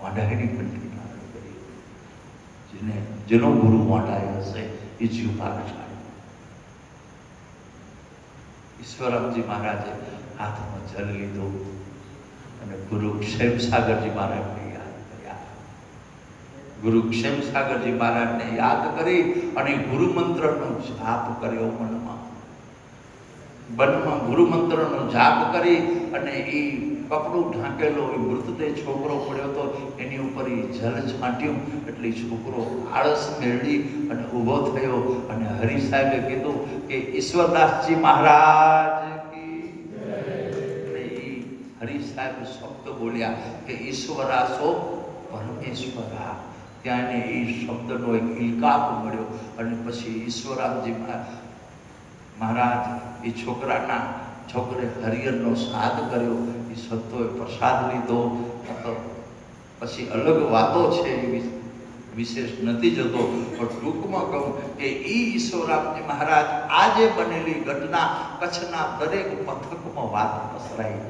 વાંઢાઈની કંઠી ધારણ કરી. જેનો ગુરુ વાંઢાઈ હશે એ જીવ ભાગશાળી. ઈશ્વરામજી મહારાજે હાથમાં જલ લીધું અને ગુરુ ક્ષેમસાગરજી મહારાજને યાદ કર્યા. ગુરુ ક્ષેમસાગરજી મહારાજને યાદ કરી અને ગુરુ મંત્રનો જાપ કર્યો. મનમાં ગુરુ મંત્રનો જાપ કરી અને એ કપડું ઢાંકેલો એ મૃતદેહ છોકરો પડ્યો હતો એની ઉપર એ જલ છાંટ્યું એટલે છોકરો આળસ મેળવી અને ઊભો થયો. અને હરિ સાહેબે કીધું કે ઈશ્વરદાસજી મહારાજ કી. અને એ હરિ સાહેબ શબ્દ બોલ્યા કે ઈશ્વરાસો પરમેશ્વરા. ત્યાં એને એ શબ્દનો એક ઇલકાપ મળ્યો. અને પછી ઈશ્વરામજી મહારાજ એ છોકરે હરિયરનો સાદ કર્યો. એ સંતોએ પ્રસાદ લીધો. પછી અલગ વાતો છે એ વિશેષ નથી જતો, પણ ટૂંકમાં કહું કે ઈશ્વરામજી મહારાજ આજે બનેલી ઘટના કચ્છના દરેક પથકમાં વાત પસરાઈ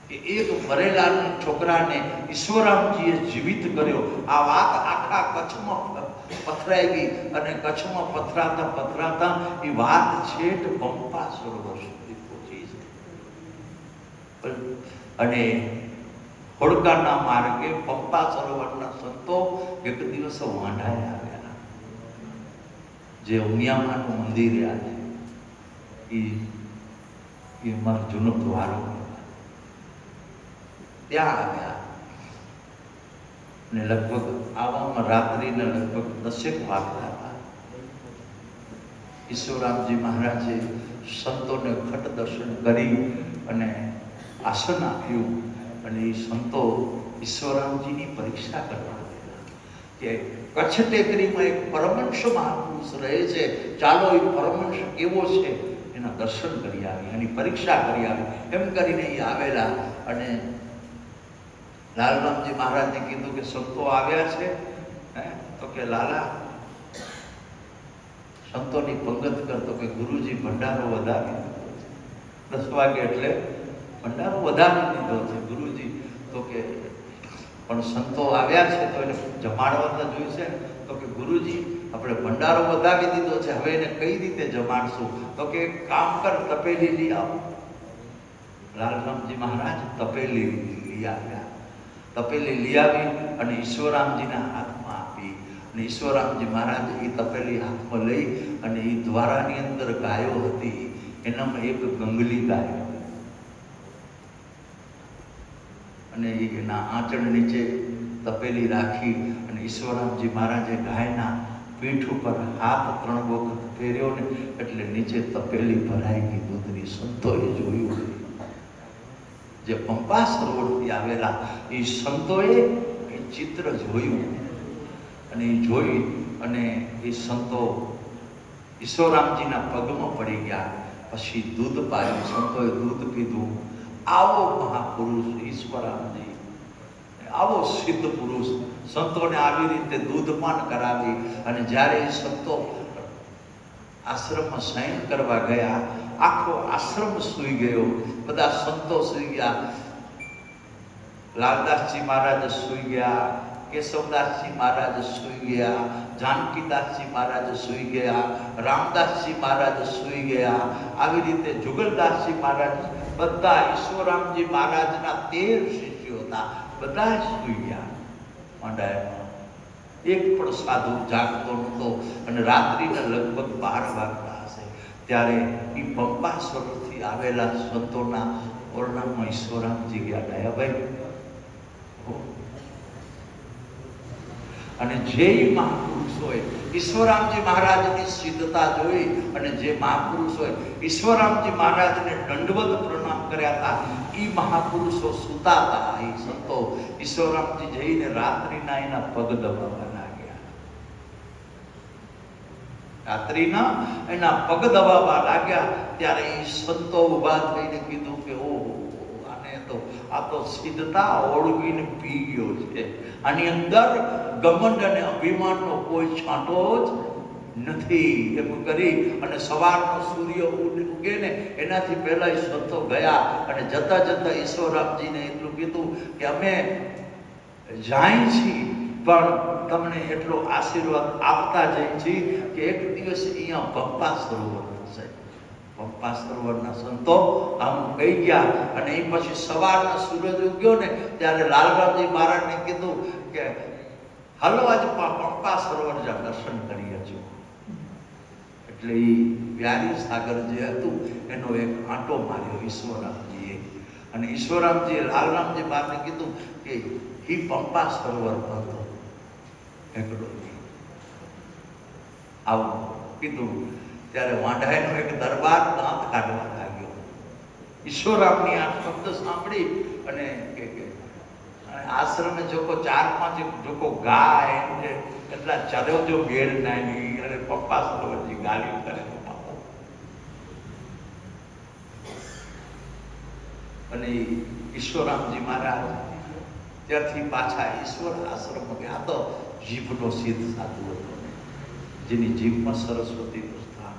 કે એક મરેલા છોકરાને ઈશ્વરામજીએ જીવિત કર્યો. આ વાત આખા કચ્છમાં પથરાઈ ગઈ અને કચ્છમાં પથરાતા એ વાત છેટ પંપા સરોવર સુધી પહોંચી છે. અને હોડકાના માર્ગે પંપા સરોવરના સંતો એક દિવસ વાંઢાએ આવ્યા. જે ઉમિયામાનું મંદિર આજે એ મારો જૂનો દ્વારો ત્યાં આવ્યા. ને લગભગ આવવામાં રાત્રિના લગભગ 10 વાગતા. ઈશ્વરામજી મહારાજે સંતોને ખટ દર્શન કરી અને આસન આપ્યું. અને એ સંતો ઈશ્વરામજીની પરીક્ષા કરવા લાગ્યા કે કચ્છ ટેકરીમાં એક પરમહંસ મહાપુરુષ રહે છે, ચાલો એ પરમહંસ કેવો છે એના દર્શન કરી આવી, એની પરીક્ષા કરી આવી. એમ કરીને એ આવેલા. અને લાલરામજી મહારાજને કીધું કે સંતો આવ્યા છે. તો કે લાલા સંતોની પંગત કરતો કે ગુરુજી ભંડારો વધાવી દીધો છે. 10 વાગે એટલે ભંડારો વધાવી દીધો છે ગુરુજી. તો કે પણ સંતો આવ્યા છે તો એને જમાડવા જોઈશે. તો કે ગુરુજી આપણે ભંડારો વધાવી દીધો છે, હવે એને કઈ રીતે જમાડશું? તો કે કામ કર, તપેલી લઈ આવો. લાલરામજી મહારાજ તપેલી લઈ આવ્યા. તપેલી લઈ આવી અને ઈશ્વરામજીના હાથમાં આપી. અને ઈશ્વરામજી મહારાજ એ તપેલી હાથમાં લઈ અને એ દ્વારાની અંદર ગાયો હતી, એનામાં એક ગંગલી ગાય અને એના આંચળ નીચે તપેલી રાખી અને ઈશ્વરામજી મહારાજે ગાયના પીઠ ઉપર હાથ 3 વખત ફેર્યો ને એટલે નીચે તપેલી ભરાઈ ગઈ દૂધની. સંતોએ જોયું. જે પંપા સરોવરથી આવેલા એ સંતોએ એ ચિત્ર જોયું. અને એ જોઈ અને એ સંતો ઈશ્વરામજીના પગમાં પડી ગયા. પછી દૂધ પાયું. સંતોએ દૂધ પીધું. આવો મહાપુરુષ ઈશ્વરામજી, આવો સિદ્ધ પુરુષ સંતોને આવી રીતે દૂધપાન કરાવી. અને જ્યારે એ સંતો આશ્રમમાં શયન કરવા ગયા, આખો આશ્રમ સૂઈ ગયો. બધા સંતો સૂઈ ગયા. લાલદાસજી મહારાજ સૂઈ ગયા, કેશવદાસજી મહારાજ સૂઈ ગયા, જાનકીદાસજી મહારાજ સૂઈ ગયા, રામદાસજી મહારાજ સૂઈ ગયા. આવી રીતે જુગલદાસજી મહારાજ, બધા ઈશ્વરામજી મહારાજના 13 શિષ્યો હતા, બધા સૂઈ ગયા માંડાયામાં. એક પણ સાધુ જાગતો નહોતો. અને રાત્રિના લગભગ 12 વાગતા હશે ત્યારે એ પંપા સરોવરથી આવેલા સંતોના ઓરડામાં ઈશ્વરામજી ગયા. દયાભાઈ અને જે મહાપુરુષોએ ઈશ્વરામજી મહારાજની સિદ્ધતા જોઈ અને જે મહાપુરુષોએ ઈશ્વરામજી મહારાજને દંડવત પ્રણામ કર્યા હતા, એ મહાપુરુષો સુતા હતા. એ સંતો ઈશ્વરામજી જઈને રાત્રિના એના પગ દબાવવા લાગ્યા. રાત્રિના એના પગ દબાવવા લાગ્યા ત્યારે એ સંતો ઉભા થઈને કીધું કે ઓહો, આ તો સિદ્ધતા ઓળવીને પી ગયો છે. આની અંદર ઘમંડ અને અભિમાનનો કોઈ છાંટો જ નથી. એમ કરી અને સવારનો સૂર્ય ઉગે ને એનાથી પહેલા એ સંતો ગયા. અને જતા જતા ઈશ્વરામજીને એટલું કીધું કે અમે જાય છીએ પણ તમને એટલો આશીર્વાદ આપતા જાય છે કે એક દિવસ અહીંયા પપ્પા સરોવર થશે. પપ્પા સરોવરના સંતો આમ કહી ગયા અને એ પછી સવારના સૂરજ ઉગ્યો ને ત્યારે લાલરામજી મહારાજને કીધું કે હાલો આજે પપ્પા સરોવર જા દર્શન કરીએ છો. એટલે એ વ્યારી સાગર જે હતું એનો એક આંટો માર્યો ઈશ્વરામજીએ અને ઈશ્વરામજીએ લાલરામજી મહારાજને કીધું કે એ પંપા સરોવર હતો એકડો આવું કીધું. ત્યારે વાંઢાઈનો એક દરબાર દાંત કાઢવા લાગ્યો. ઈશ્વરામની આ શબ્દ સાંભળી અને આશ્રમે જોકો 4-5 જોકો ગાય એટલા ચાલ્યો જો ઘેર નાની અને પપ્પા સરોવરજી ગાલી કરે અને ઈશ્વરામજી મહારાજ ત્યાંથી પાછા ઈશ્વર આશ્રમ ગયા. તો જીભનો સિદ્ધ સાધુ હતો જેની જીભમાં સરસ્વતીનું સ્થાન.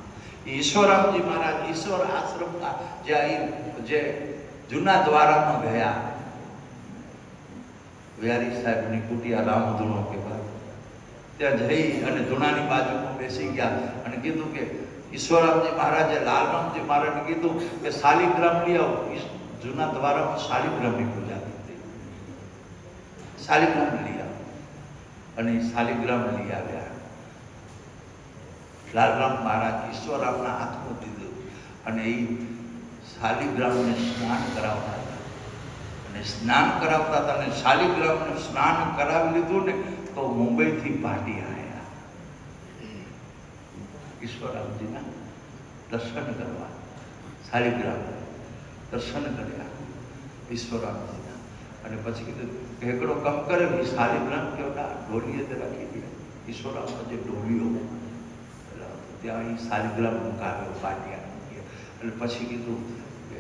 ઈશ્વરામજી મહારાજ ઈશ્વર આશ્રમના જે જૂના દ્વારામાં ગયા, વ્યારી સાહેબની કુટિયા રામધૂણો કહેવાય, ત્યાં જઈ અને ધૂણાની બાજુમાં બેસી ગયા અને કીધું કે ઈશ્વરામજી મહારાજે લાલરામજી મહારાજને કીધું કે શાલિગ્રામ લઈ આવો. જૂના દ્વારામાં શાલિગ્રામની પૂજા થતી, શાલિગ્રામ લઈ આવો અને શાલિગ્રામ લઈ આવ્યા. લાલરામ મહારાજ ઈશ્વરામના હાથમાં દીધું અને એ શાલિગ્રામને સ્નાન કરાવતા હતા અને સ્નાન કરાવતા હતા અને શાલિગ્રામને સ્નાન કરાવી લીધું ને તો મુંબઈથી પાટી આવ્યા ઈશ્વરામજીના દર્શન કરવા. શાલિગ્રામ દર્શન કર્યા ઈશ્વરામજીના અને પછી કીધું કે એકડો કમ કરે શાલિગ્રામ કેવડા ઢોલીએ તે રાખી દે. ઈશ્વરામનો જે ઢોલીઓ ત્યાં એ શાલિગ્રામ મુકાવ્યો પાટિયા અને પછી કીધું કે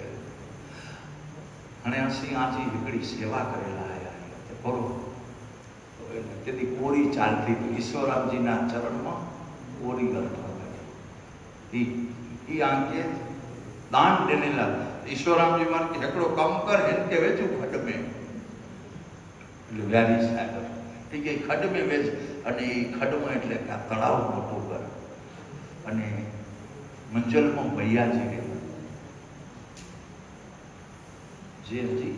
હણ્યાસિંહ આજે હિકડી સેવા કરેલા આવ્યા તે કરો. તેથી કોરી ચાલતી ઈશ્વરામજીના ચરણમાં કોરી ગરબા કરી એ આંકે દાન દેનેલા. ઈશ્વરામજી મારે કે એકડો કમ કર એને કે વેચું ખડમે એટલે વ્યારી સાગર એ કે ખડમે વેચ અને એ ખડમાં એટલે કે આ તળાવ મોટું કર અને મંજલમાં ભૈયાજી રહેવું જે હજી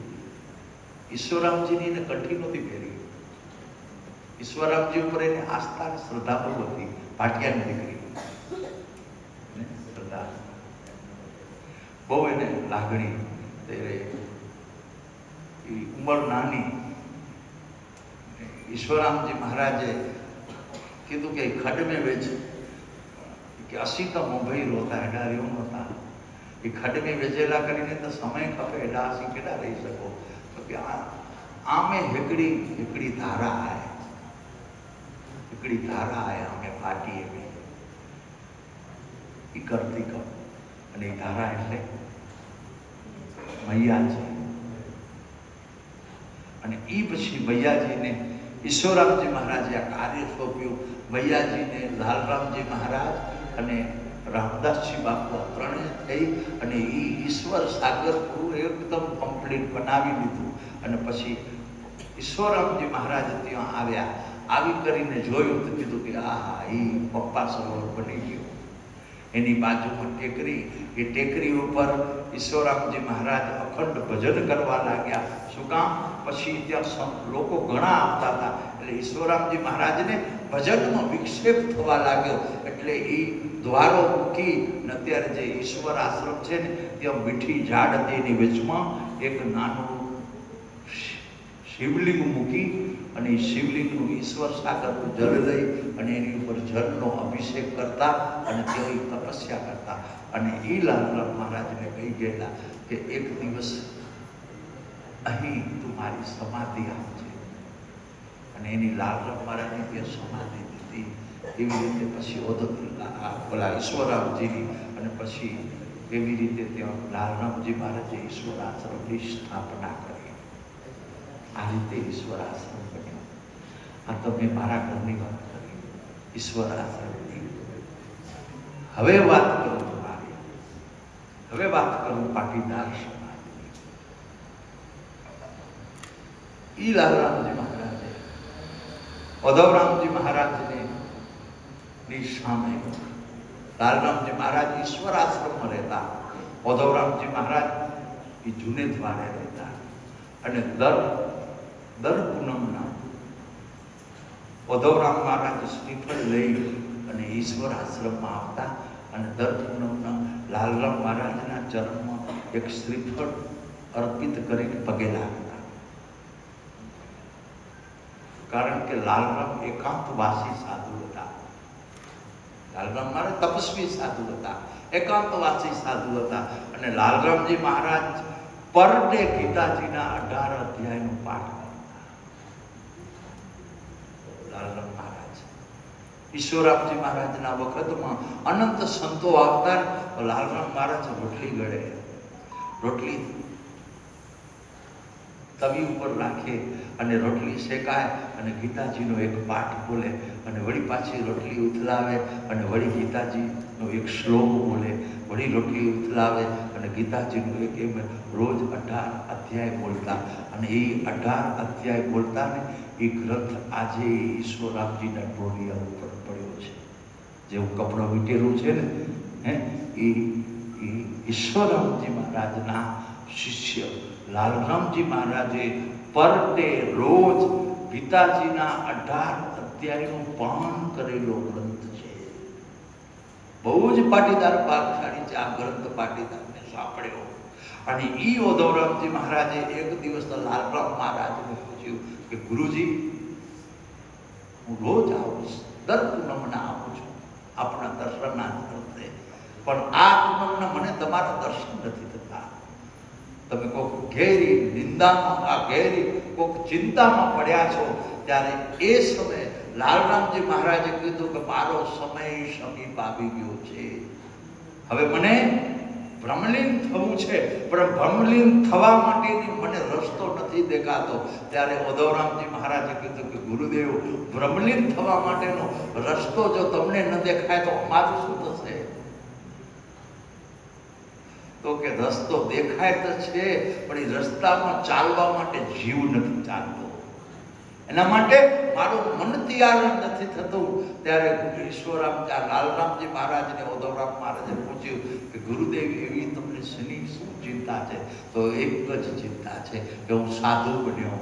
ઈશ્વરામજીની એને કંઠી નહોતી પહેરી. ઈશ્વરામજી ઉપર એને આસ્થા અને શ્રદ્ધા બહુ હતી. પાટિયાની દીકરી શ્રદ્ધા બહુ એને લાગણી. ત્યારે ઉંમર નાની ઈશ્વરામજી મહારાજે કીધું કે ખડમે વેચ કે અસી તો મુંબઈ રોતા એડા રહ્યો નહોતા. એ ખડમે વેચેલા કરીને તો સમય ખપે એડા અસી કેડા રહી શકો. તો કે આમે હિકડી ધારા આય, હિકડી ધારા આય અમે પાટીએ બી એ કરતી કર અને એ ધારા એટલે મૈયાજી. અને એ પછી મૈયાજીને ઈશ્વરામજી મહારાજે આ કાર્ય સોંપ્યું. મૈયાજીને લાલરામજી મહારાજ અને રામદાસજી બાપુ ત્રણેય થઈ અને એ ઈશ્વર સાગર પૂરું એકદમ કમ્પ્લીટ બનાવી લીધું. અને પછી ઈશ્વરામજી મહારાજ ત્યાં આવ્યા. આવી કરીને જોયું તો કીધું કે આહા એ પપ્પા સરોવર બની ગયું. એની બાજુમાં ટેકરી, એ ટેકરી ઉપર ઈશ્વરામજી મહારાજ અખંડ ભજન કરવા લાગ્યા. શું કામ? પછી ત્યાં લોકો ઘણા આવતા હતા એટલે ઈશ્વરામજી મહારાજને ભજનમાં વિક્ષેપ થવા લાગ્યો. એટલે એ દ્વારો મૂકી ને અત્યારે જે ઈશ્વર આશ્રમ છે ને ત્યાં મીઠી ઝાડ હતી એની વચમાં એક નાનું શિવલિંગ મૂકી અને એ શિવલિંગનું ઈશ્વર સાગરનું જળ લઈ અને એની ઉપર જળનો અભિષેક કરતા અને તેની તપસ્યા કરતા. અને એ લાલરામ મહારાજને કહી ગયેલા કે એક દિવસ અહીં તું મારી સમાધિ આપજે. અને એની લાલરામ મહારાજની ત્યાં સમાધિ દીધી. એવી રીતે પછી ઓલા ઈશ્વરામજીની અને પછી એવી રીતે ત્યાં લાલરામજી મહારાજે ઈશ્વર આશ્રમની સ્થાપના કરી. આ રીતે ઈશ્વર આશ્રમ બન્યો. આ તો મેં મારા ઘરની વાત કરી ઈશ્વર આશ્રમની. હવે વાત કરું તમારી, હવે વાત કરું પાટીદાર સમાજની. ઈ લાલરામજી મહારાજે ઉદ્ધવરામજી મહારાજને ની સામે લાલરામજી મહારાજ ઈશ્વર આશ્રમમાં રહેતા, ઉદ્ધવરામજી મહારાજ એ જુનેદ્વારે રહેતા, અને દર પૂનમના ઉદ્ધવરામ મહારાજ શ્રીફળ લઈ અને ઈશ્વર આશ્રમમાં આવતા અને દર પૂનમના લાલરામ મહારાજના ચરણમાં એક શ્રીફળ અર્પિત કરીને પગે લાગતા. કારણ કે લાલરામ એકાંતવાસી સાધુ હતા. લાલરામ મહારાજ તપસ્વી સાધુ હતા, એકાંતવાસી સાધુ હતા, અને લાલરામજી મહારાજ પર ડે ગીતાજીના 18 અધ્યાયનો પાઠ કરતા. લાલરામ મહારાજ ઈશ્વરામજી મહારાજના વખતમાં અનંત સંતો આવતા, લાલરામ મહારાજ રોટલી ગળે, રોટલી તવી ઉપર રાખે અને રોટલી શેકાય અને ગીતાજીનો એક પાઠ બોલે અને વળી પાછી રોટલી ઉથલાવે અને વળી ગીતાજીનો એક શ્લોક બોલે, વળી રોટલી ઉથલાવે અને ગીતાજીનો એક એમ રોજ 18 અધ્યાય બોલતા. અને એ 18 અધ્યાય બોલતા ને એ ગ્રંથ આજે ઈશ્વરામજીના ટોળિયા ઉપર પડ્યો છે. જેવું કપડું વીટેલું છે ને, એ ઈશ્વરામજી મહારાજના શિષ્ય લાલરામજી મહારાજે પર ડે રોજ ગીતાજીના 18 અધ્યાયનું પાન કરેલો ગ્રંથ છે. બહુ જ પાટીદાર ભાગશાળી છે આ ગ્રંથ, પાટીદારને સાંભળ્યો. અને ઈ ઉદ્ધવરામજી મહારાજે એક દિવસ લાલરામ મહારાજને પૂછ્યું કે ગુરુજી, હું રોજ આવું છું, દર પૂનમના આવું છું આપણા દર્શનના અર્થે, પણ આ પૂનમના મને તમારા દર્શન નથી થતા. તમે કોઈક ઘેરી નિંદામાં, આ ઘેરી કોઈક ચિંતામાં પડ્યા છો. ત્યારે એ સમયે લાલરામજી મહારાજે કીધું કે મારો સમય સમીપ આવી ગયો છે, હવે મને ભ્રમલીન થવું છે, પણ ભ્રમલીન થવા માટેની મને રસ્તો નથી દેખાતો. ત્યારે ઉદ્ધવરામજી મહારાજે કીધું કે ગુરુદેવ, ભ્રમલીન થવા માટેનો રસ્તો જો તમને ન દેખાય તો અમારું શું થશે? તો કે રસ્તો દેખાય તો છે, પણ એ રસ્તામાં ચાલવા માટે જીવ નથી ચાલતો, એના માટે મારું મન તૈયાર નથી થતું. ત્યારે લાલરામજી મહારાજને ઉદ્ધવરામ મહારાજે પૂછ્યું કે ગુરુદેવ, એવી તમને શની શું ચિંતા છે? તો એક જ ચિંતા છે કે હું સાધુ બન્યો,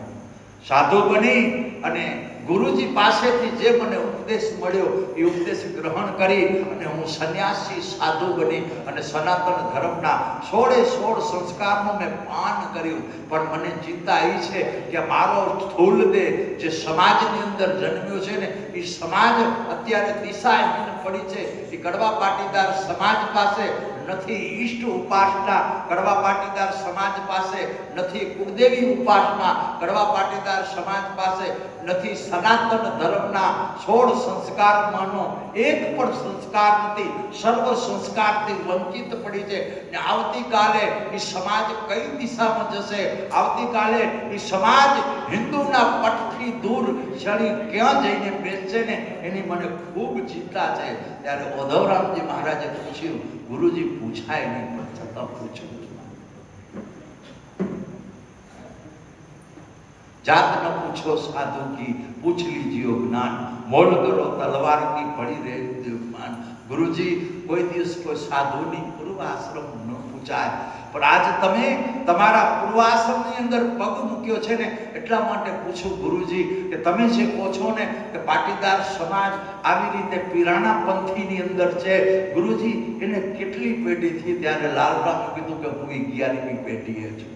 સાધુ બની અને ગુરુજી પાસેથી જે મને ઉપદેશ મળ્યો એ ઉપદેશ ગ્રહણ કરી અને હું સંન્યાસી સાધુ બની અને સનાતન ધર્મના 16 સંસ્કારનું મેં પાન કર્યું. પણ મને ચિંતા એ છે કે મારો સ્થૂલ દેહ જે સમાજની અંદર જન્મ્યો છે ને, એ સમાજ અત્યારે દિશાહીન પડી છે. એ કડવા પાટીદાર સમાજ પાસે નથી ઈષ્ટ ઉપાસના, કડવા પાટીદાર સમાજ પાસે નથી કુળદેવી ઉપાસના, કડવા પાટીદાર સમાજ પાસે નથી સનાતન ધર્મના 16 સંસ્કારમાંનો એક પણ સંસ્કાર નથી. સર્વ સંસ્કારથી વંચિત પડી છે. ને આવતીકાલે એ સમાજ કઈ દિશામાં જશે? આવતીકાલે એ સમાજ હિન્દુના પટથી દૂર ચડી ક્યાં જઈને બેસશે ને, એની મને ખૂબ ચિંતા છે. ત્યારે ઉદ્ધવરામજી મહારાજે પૂછ્યું, ગુરુજી પૂછાય નહીં પણ છતાં પૂછું છું, જાત ન પૂછો સાધુ કી, પૂછ લીजियो જ્ઞાન, મોલ કરો તલવાર કી પડી રહે માન. ગુરુજી, કોઈ દિવસ કોઈ સાધુની પૂર્વાશ્રમ ન પૂછાય, પણ આજ તમે તમારા પૂર્વાશ્રમની અંદર પગ મૂક્યો છે ને, એટલા માટે પૂછું ગુરુજી કે તમે જે કહો છો ને કે પાટીદાર સમાજ આવી રીતે પીરાણા પંથીની અંદર છે, ગુરુજી એને કેટલી પેઢી થી? ત્યારે લાલરામે કીધું કે હું 11મી પેઢીએ છું.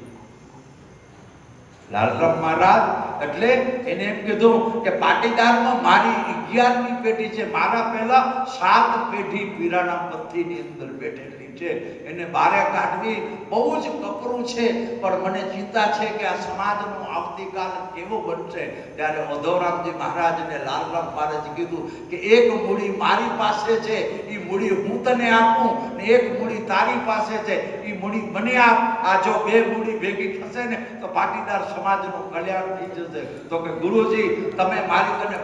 લાલરામ મહારાજ એટલે એને એમ કીધું કે પાટીદારમાં મારી 11મી પેઢી છે, મારા પહેલા 7 પેઢી પીરાણા પંથીની અંદર બેઠેલી છે. એને બારે કાઢવી બહુ જ કપરું છે, પણ મને ચિંતા છે કે આ સમાજનો આવતીકાલ કેવો બનશે. ત્યારે ઉદ્ધવરામજી મહારાજને લાલરામ મહારાજે કીધું કે એક મૂડી મારી પાસે છે, એ મૂડી હું તને આપું, ને એક મૂડી તારી પાસે છે, એ મૂડી મને આપ. આ જો 2 મૂડી ભેગી થશે ને તો પાટીદાર સમાજનું કલ્યાણ થઈ જશે. તો કે ગુરુજી તમે મારી કને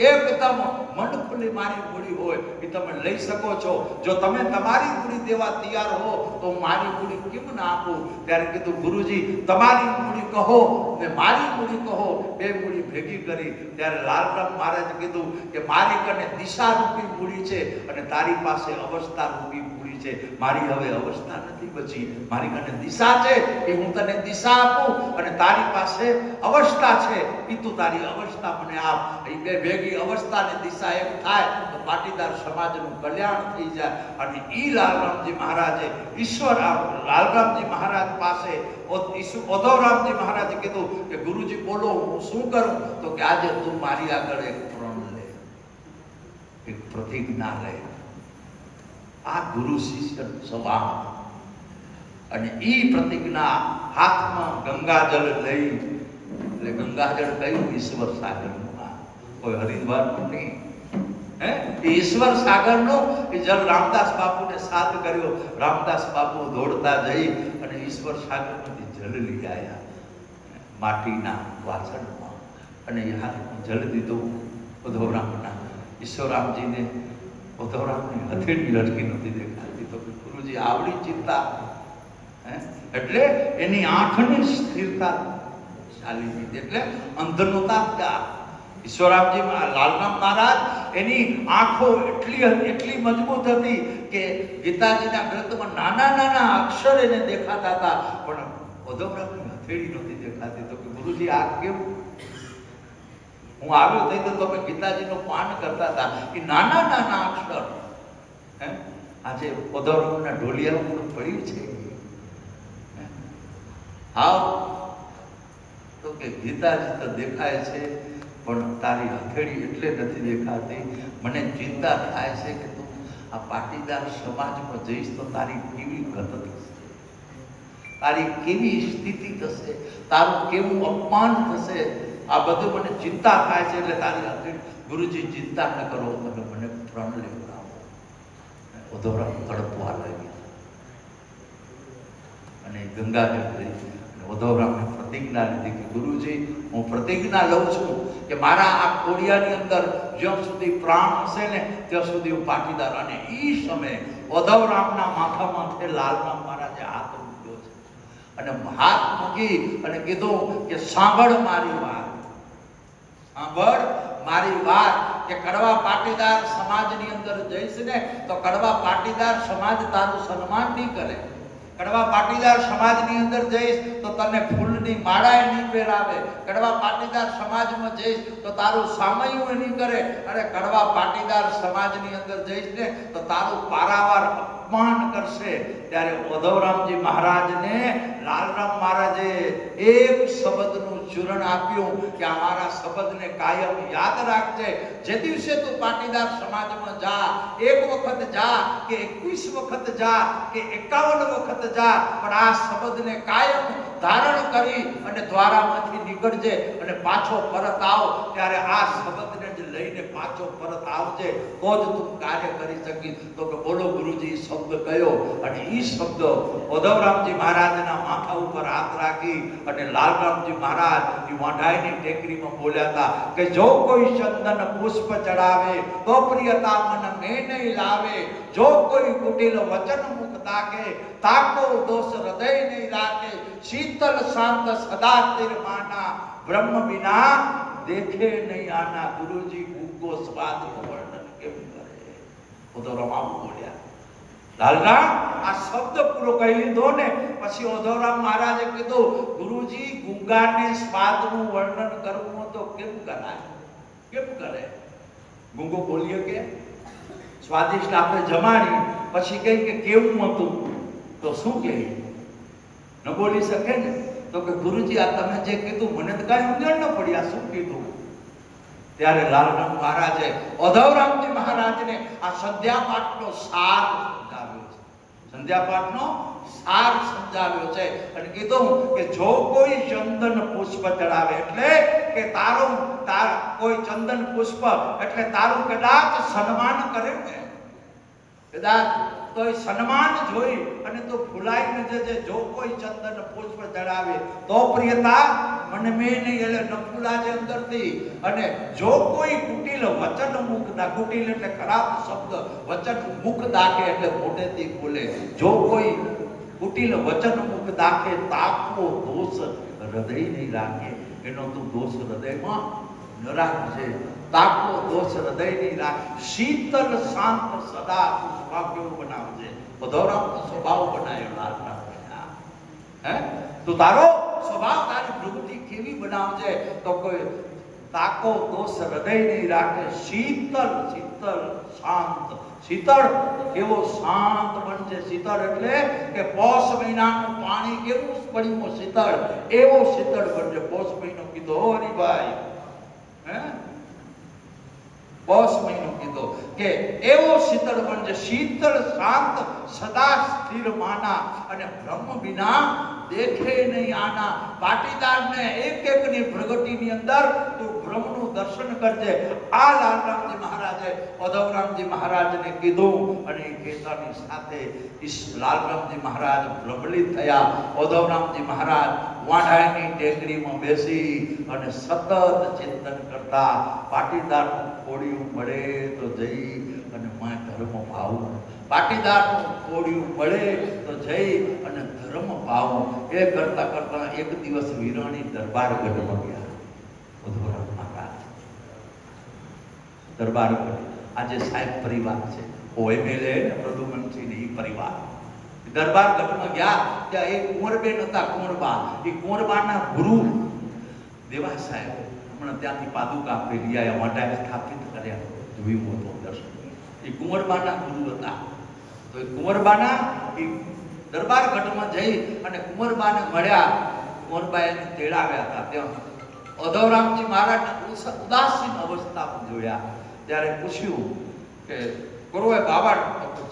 એકદમ મનખુલ્લી મારી મૂડી હોય એ તમે લઈ શકો છો. જો તમે તમારી મૂડી દેવા તૈયાર હો તો મારી મૂડી કેમ ના આપું? ત્યારે કીધું ગુરુજી તમારી મૂડી કહો ને મારી મૂડી કહો, બે મૂડી ભેગી કરી. ત્યારે લાલરામ મહારાજે કીધું કે મારી કને દિશા રૂપી મૂડી છે અને તારી પાસે અવસ્થા રૂપી મૂડી છે. મારી હવે અવસ્થા નથી બચી, મારી કને દિશા છે એ હું તને દિશા આપું, અને તારી પાસે અવસ્થા છે એ તું તારી અવસ્થા મને આપ. એ બે ભેગી અવસ્થા ને દિશા એમ થાય તો પાટીદાર સમાજનું કલ્યાણ થઈ જાય. અને ઈ લાલરામજી મહારાજે ઈશ્વર લાલરામજી મહારાજ પાસે ઉદ્ધવરામજી મહારાજે કીધું કે ગુરુજી બોલો હું શું કરું? તો કે આજે તું મારી આગળ એક પ્રણ લે, એક પ્રતિજ્ઞા લે. આ ગુરુ શિષ્ય સ્વભાવ. અને ઈ પ્રતિજ્ઞા હાથમાં ગંગાજળ લઈ, એટલે ગંગાજળ કયું? ઈશ્વર સાગરનું. કોઈ હરિદ્વારનું નહીં, ઈશ્વર સાગરનું એ જળ રામદાસ બાપુને સાથ કર્યો. રામદાસ બાપુ દોડતા જઈ અને ઈશ્વર સાગરમાંથી જળ લઈ આવ્યા માટીના વાસણમાં, અને હાથમાં જળ દીધું ઉદ્ધવરામના. ઈશ્વરામજીને ઉદ્ધવરામની હથેળી લટકી નથી દેખાતી. તો ગુરુજી આવડી ચિંતા, એટલે એની આંખની સ્થિરતા ચાલી હતી, એટલે અંધ નહોતા. ઈશ્વરામજી લાલરામ મહારાજ એની આંખો એટલી મજબૂત હતી કે ગીતાજીના ગ્રંથમાં નાના નાના અક્ષર એને દેખાતા હતા, પણ ઉદ્ધવરામની હથેળી નહોતી દેખાતી. તો કે ગુરુજી આ કેવું? હું આવ્યો થઈ તો તમે ગીતાજીનું પાન કરતા હતા, એ નાના નાના અક્ષર આજે ઉદ્ધવરામના ઢોલિયા ઉપર પડ્યું છે. હા, તો કે ગીતાજી તો દેખાય છે પણ તારી હથેળી એટલે નથી દેખાતી. મને ચિંતા થાય છે કે તું આ પાટીદાર સમાજમાં જઈશ તો તારી કેવી ગત થશે, તારી કેવી સ્થિતિ થશે, તારું કેવું અપમાન થશે. આ બધું મને ચિંતા થાય છે. એટલે તારી હથેળી. ગુરુજી ચિંતા ન કરો, તમે મને પ્રણ લેવડાવો. ઉદ્ધવરામ તડપવા લાગ્યા અને ગંગાજળ લઈ ઉદ્ધવરામને પ્રતિજ્ઞા લીધી કે ગુરુજી હું પ્રતિજ્ઞા લઉં છું કે મારા આ કોડિયાની અંદર જ્યાં સુધી પ્રાણ હશે ને ત્યાં સુધી હું પાટીદાર. અને ઈ સમયે ઉદ્ધવરામના માથા માથે લાલરામ મહારાજે હાથ મૂક્યો છે અને હાથ મૂકી અને કીધું કે સાંભળ મારી વાત, સાંભળ મારી વાત, કે કડવા પાટીદાર સમાજની અંદર જઈશ ને તો કડવા પાટીદાર સમાજ તારું સન્માન નહીં કરે. કડવા પાટીદાર સમાજની અંદર જઈશ તો તને ફૂલની માળાએ નહીં પહેરાવે. કડવા પાટીદાર સમાજમાં જઈશ તો તારું સામયું નહીં કરે. અને કડવા પાટીદાર સમાજની અંદર જઈશ ને તો તારું પારાવાર અપમાન કરશે. ત્યારે ઉદ્ધવરામજી મહારાજને લાલરામ મહારાજે એક શબ્દનું ચૂરણ આપ્યું કે આ મારા શબ્દને કાયમ યાદ રાખજે. જે દિવસે તું પાટીદાર સમાજમાં જા, એક વખત જા કે 21 વખત જા કે 51 વખત જા, પણ આ શબ્દને કાયમ ધારણ કરી અને દ્વારામાંથી નીકળજે અને પાછો પરત આવ. ત્યારે આ શબ્દને જ લઈને પાછો પરત આવજે, તો જ તું કાર્ય કરી શકીશ. તો કે બોલો ગુરુજી શબ્દ કયો? અને ઈ શબ્દ ઉદ્ધવરામજી મહારાજના માથા ઉપર હાથ રાખી અને લાલરામજી મહારાજ એ વાંઢાઈની ટેકરીમાં બોલ્યા હતા કે જો કોઈ ચંદન પુષ્પ ચડાવે તો પ્રિયતા મન મેં નહીં લાવે. જો કોઈ કુટિલ વચન મુખ તાકે તાકો દોષ હૃદય નહીં રાખે. શીતલ શાંત સદા સ્થિર માના બ્રહ્મ વિના દેખે નહીં આના. ગુરુજી ગુગો સ્વાદનું વર્ણન કેમ કરે? ઉદ્ધવરામ આવું બોલ્યા. લાલરામ આ શબ્દ પૂરો કહી લીધો ને પછી ઉદ્ધવરામ મહારાજે કીધું ગુરુજી ગુંગાને સ્વાદનું વર્ણન કરવું તો કેમ કરાય? કેમ કરે? ગુંગો બોલીએ કે સ્વાદિષ્ટ આપણે જમાડી પછી કહી કે કેવું હતું તો શું કહે? ન બોલી શકે ને. તો કે ગુરુજી આ તમે જે કીધું મને તો કાંઈ સમજણ ન પડી, આ શું કીધું? ત્યારે લાલરામ મહારાજે ઉદ્ધવરામજી મહારાજને આ સંધ્યાપાઠનો સાર સમજાવ્યો છે. સંધ્યાપાઠનો સાર સમજાવ્યો છે અને કીધું કે જો કોઈ ચંદન પુષ્પ ચડાવે એટલે કે તારું કોઈ ચંદન પુષ્પ એટલે તારું કદાચ સન્માન કરે ને, કદાચ તો એ સન્માન જોઈ અને તો ફૂલાઈ ન જજે. જો કોઈ ચંદન પુષ્પ ચડાવે તો પ્રિયતા મન મે નહીં, એટલે ન ફૂલાજે અંદરથી. અને જો કોઈ કુટિલ વચન મુખ દા, કુટિલ એટલે ખરાબ શબ્દ, વચન મુખ દાખે એટલે મોઢેથી બોલે. જો કોઈ કુટિલ વચન મુખ દાખે તાકો દોષ હૃદય નહીં રાખે. એનો તું દોષ હૃદયમાં ન રાખજે. તાકો દોષ હૃદય નહીં રાખ. શીતલ શાંત સદા તું સ્વભાવ કેવો બનાવજે. બધોરામનો સ્વભાવ બનાવ્યો લાલના. હે તું તારો સ્વભાવ તારી પ્રવૃત્તિ કેવી બનાવજે. તો કોઈ તાકો દોષ હૃદય નહીં રાખે. શીતલ શીતલ શાંત. શીતળ કેવો શાંત બનજે. શીતળ એટલે કે પોષ મહિનાનું પાણી કેવું પડ્યું શીતળ, એવો શીતળ બનજે. પોષ મહિનો કીધો હરિભાઈ, હે પોષ મહિનો કીધો કે એવો શીતળ બનજે. શીતળ શાંત સદા સ્થિર માના, અને બ્રહ્મ વિના દેખે નહીં આના. પાટીદારને એક એકની પ્રગતિની અંદર તું બ્રહ્મનું દર્શન કરજે. આ લાલરામજી મહારાજે ઉદ્ધવરામજી મહારાજને કીધું, અને એ કહેતાની સાથે લાલરામજી મહારાજ પ્રબલિત થયા. ઉદ્ધવરામજી મહારાજ વાંઢાની ટેકરીમાં બેસી અને સતત ચિંતન કરતા. પાટીદારનું કોડિયું મળે તો જઈ અને માં ધર્મ ભાવું. પાટીદારનું કોડિયું મળે તો જઈ અને ધર્મ ભાવું. એ કરતા કરતા એક દિવસ વિરાણી દરબારગઢમાં ગયા ઉદ્ધવરામ મહારાજ. દરબારગઢ આજે સાહેબ પરિવાર છે, ઓએમએલએ ને પ્રદ્યુમનસિંહ ને એ પરિવાર. દરબારગઢમાં ગયા ત્યાં એક કુંવરબેન હતા, કુંવરબા. એ કુંવરબાના ગુરુ દેવા સાહેબ હમણાં ત્યાંથી પાદુકા આપી રહ્યા, વાંઢાએ સ્થાપિત કર્યા. જોયું હતું દર્શન. એ કુંવરબાના ગુરુ હતા. તો એ કુંવરબાના એ દરબારગઢમાં જઈ અને કુંવરબાને મળ્યા. કુંવરબાએ એને તેડાવ્યા હતા. ત્યાં ઉદ્ધવરામજી મહારાજને ઉદાસીન અવસ્થામાં જોયા. ત્યારે પૂછ્યું કે કરો એ બાબા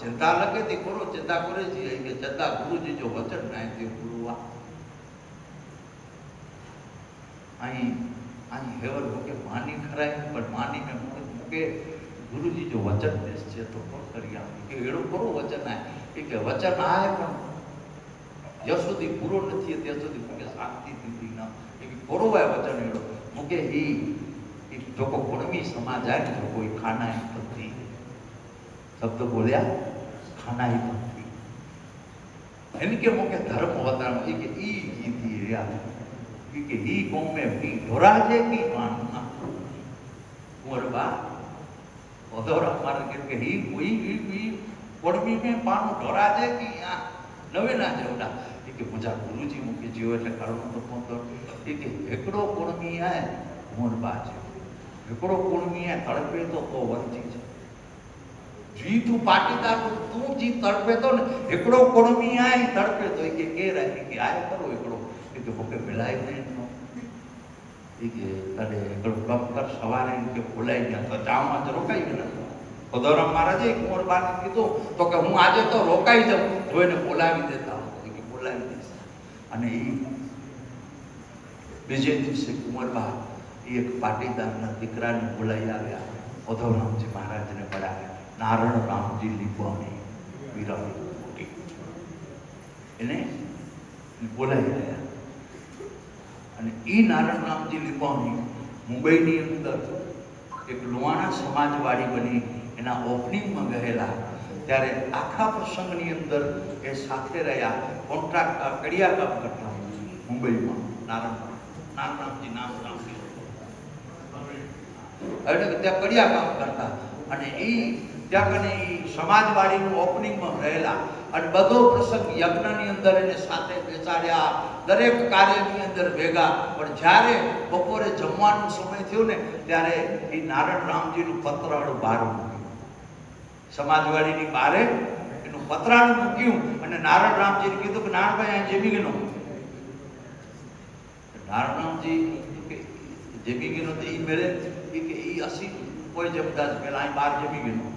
ચિંતા લગે તે કરો. ચિંતા કરે છે કે ચિંતા ગુરુજી જો વચન નાય તે ગુરુવા અહીં હેવર મૂકે માની ખરાય, પણ માની મેં મૂકે ગુરુજી જો વચન દેશ છે તો કોણ કરી આપે. કે એડો કરો વચન આય. કે વચન આય પણ જ્યાં સુધી પૂરો નથી ત્યાં સુધી મૂકે શાંતિ દીધી ના. એ કોરોવાય વચન એડો મૂકે. એ જો કોઈ કોણમી સમાજ આવે ને, જો કોઈ ખાનાઈ પંથી શબ્દ બોલ્યા, ખાનાઈ પંથી એને કે મૂકે ધર્મ વતરામ. એ કે ઈ જીતી રહ્યા કે ઈ કોમે ભી ઢોરા છે કે પાણના. કુંવરબા ઉદ્ધવરામ મહારાજ કે ઈ કોઈ કોડમી में पानो ढोरा जे की आ नवे ना जेवडा. એ કે મજા ગુરુજી મૂકે જીવો એટલે કારણો તો પહોંચો. એ કે એકડો કોડમી આય કુંવરબા છે, એકડો કોડમી આય તડપે તો વંચી છે. જી તું પાટીદાર તું જી તડપે તો ને એકડો કોડમી આય તડપે તો. એ કે રહે કે આય કરો એકડો. એ કે ભૂકે મિલાય નહીં નો. એ કે અરે એકડો કમ કર સવારે કે બોલાઈ ગયા તો ચામાં જ રોકાઈ ગયા. ઉદ્ધવરામ મહારાજે કુંવરબાને કીધું તો કે હું આજે તો રોકાઈ જાઉં, જો એને બોલાવી દેતા હોય કે બોલાવી દેશે. અને એ બીજે દિવસે કુંવરબા એક પાટીદારના દીકરાને બોલાવી આવ્યા. ઉદ્ધવરામજી મહારાજને બોલાવ્યા. નારણ રામજી લીંબાણી વિરાણી મોટી એને બોલાવી રહ્યા. અને એ નારણ રામજી લીંબાણી મુંબઈની અંદર એક લુહાણા સમાજવાડી બની એના ઓપનિંગમાં ગયેલા. ત્યારે આખા પ્રસંગની અંદર એ સાથે રહ્યા. કોન્ટ્રાક્ટ કડિયા કામ કરતા મુંબઈમાં. નારણરામજી નામ સાંભળ્યું એટલે ત્યાં કડિયા કામ કરતા. અને એ ત્યાં કને સમાજવાડીનું ઓપનિંગમાં રહેલા. અને બધો પ્રસંગ યજ્ઞની અંદર એને સાથે બેસાડ્યા, દરેક કાર્યની અંદર ભેગા. પણ જ્યારે બપોરે જમવાનો સમય થયો ને ત્યારે એ નારણ રામજીનું પતરાળું બહાર મૂક્યું. સમાજવાડીની બહારે એનું પતરાળું મૂક્યું અને નારણ રામજીને કીધું કે નારણભાઈ અહીં જેમી ગયો. નારણ રામજી જેમી ગયો તો એ મેળે કે એ અસી કોઈ જમતા જ પેલા અહીં બહાર જમી ગયો.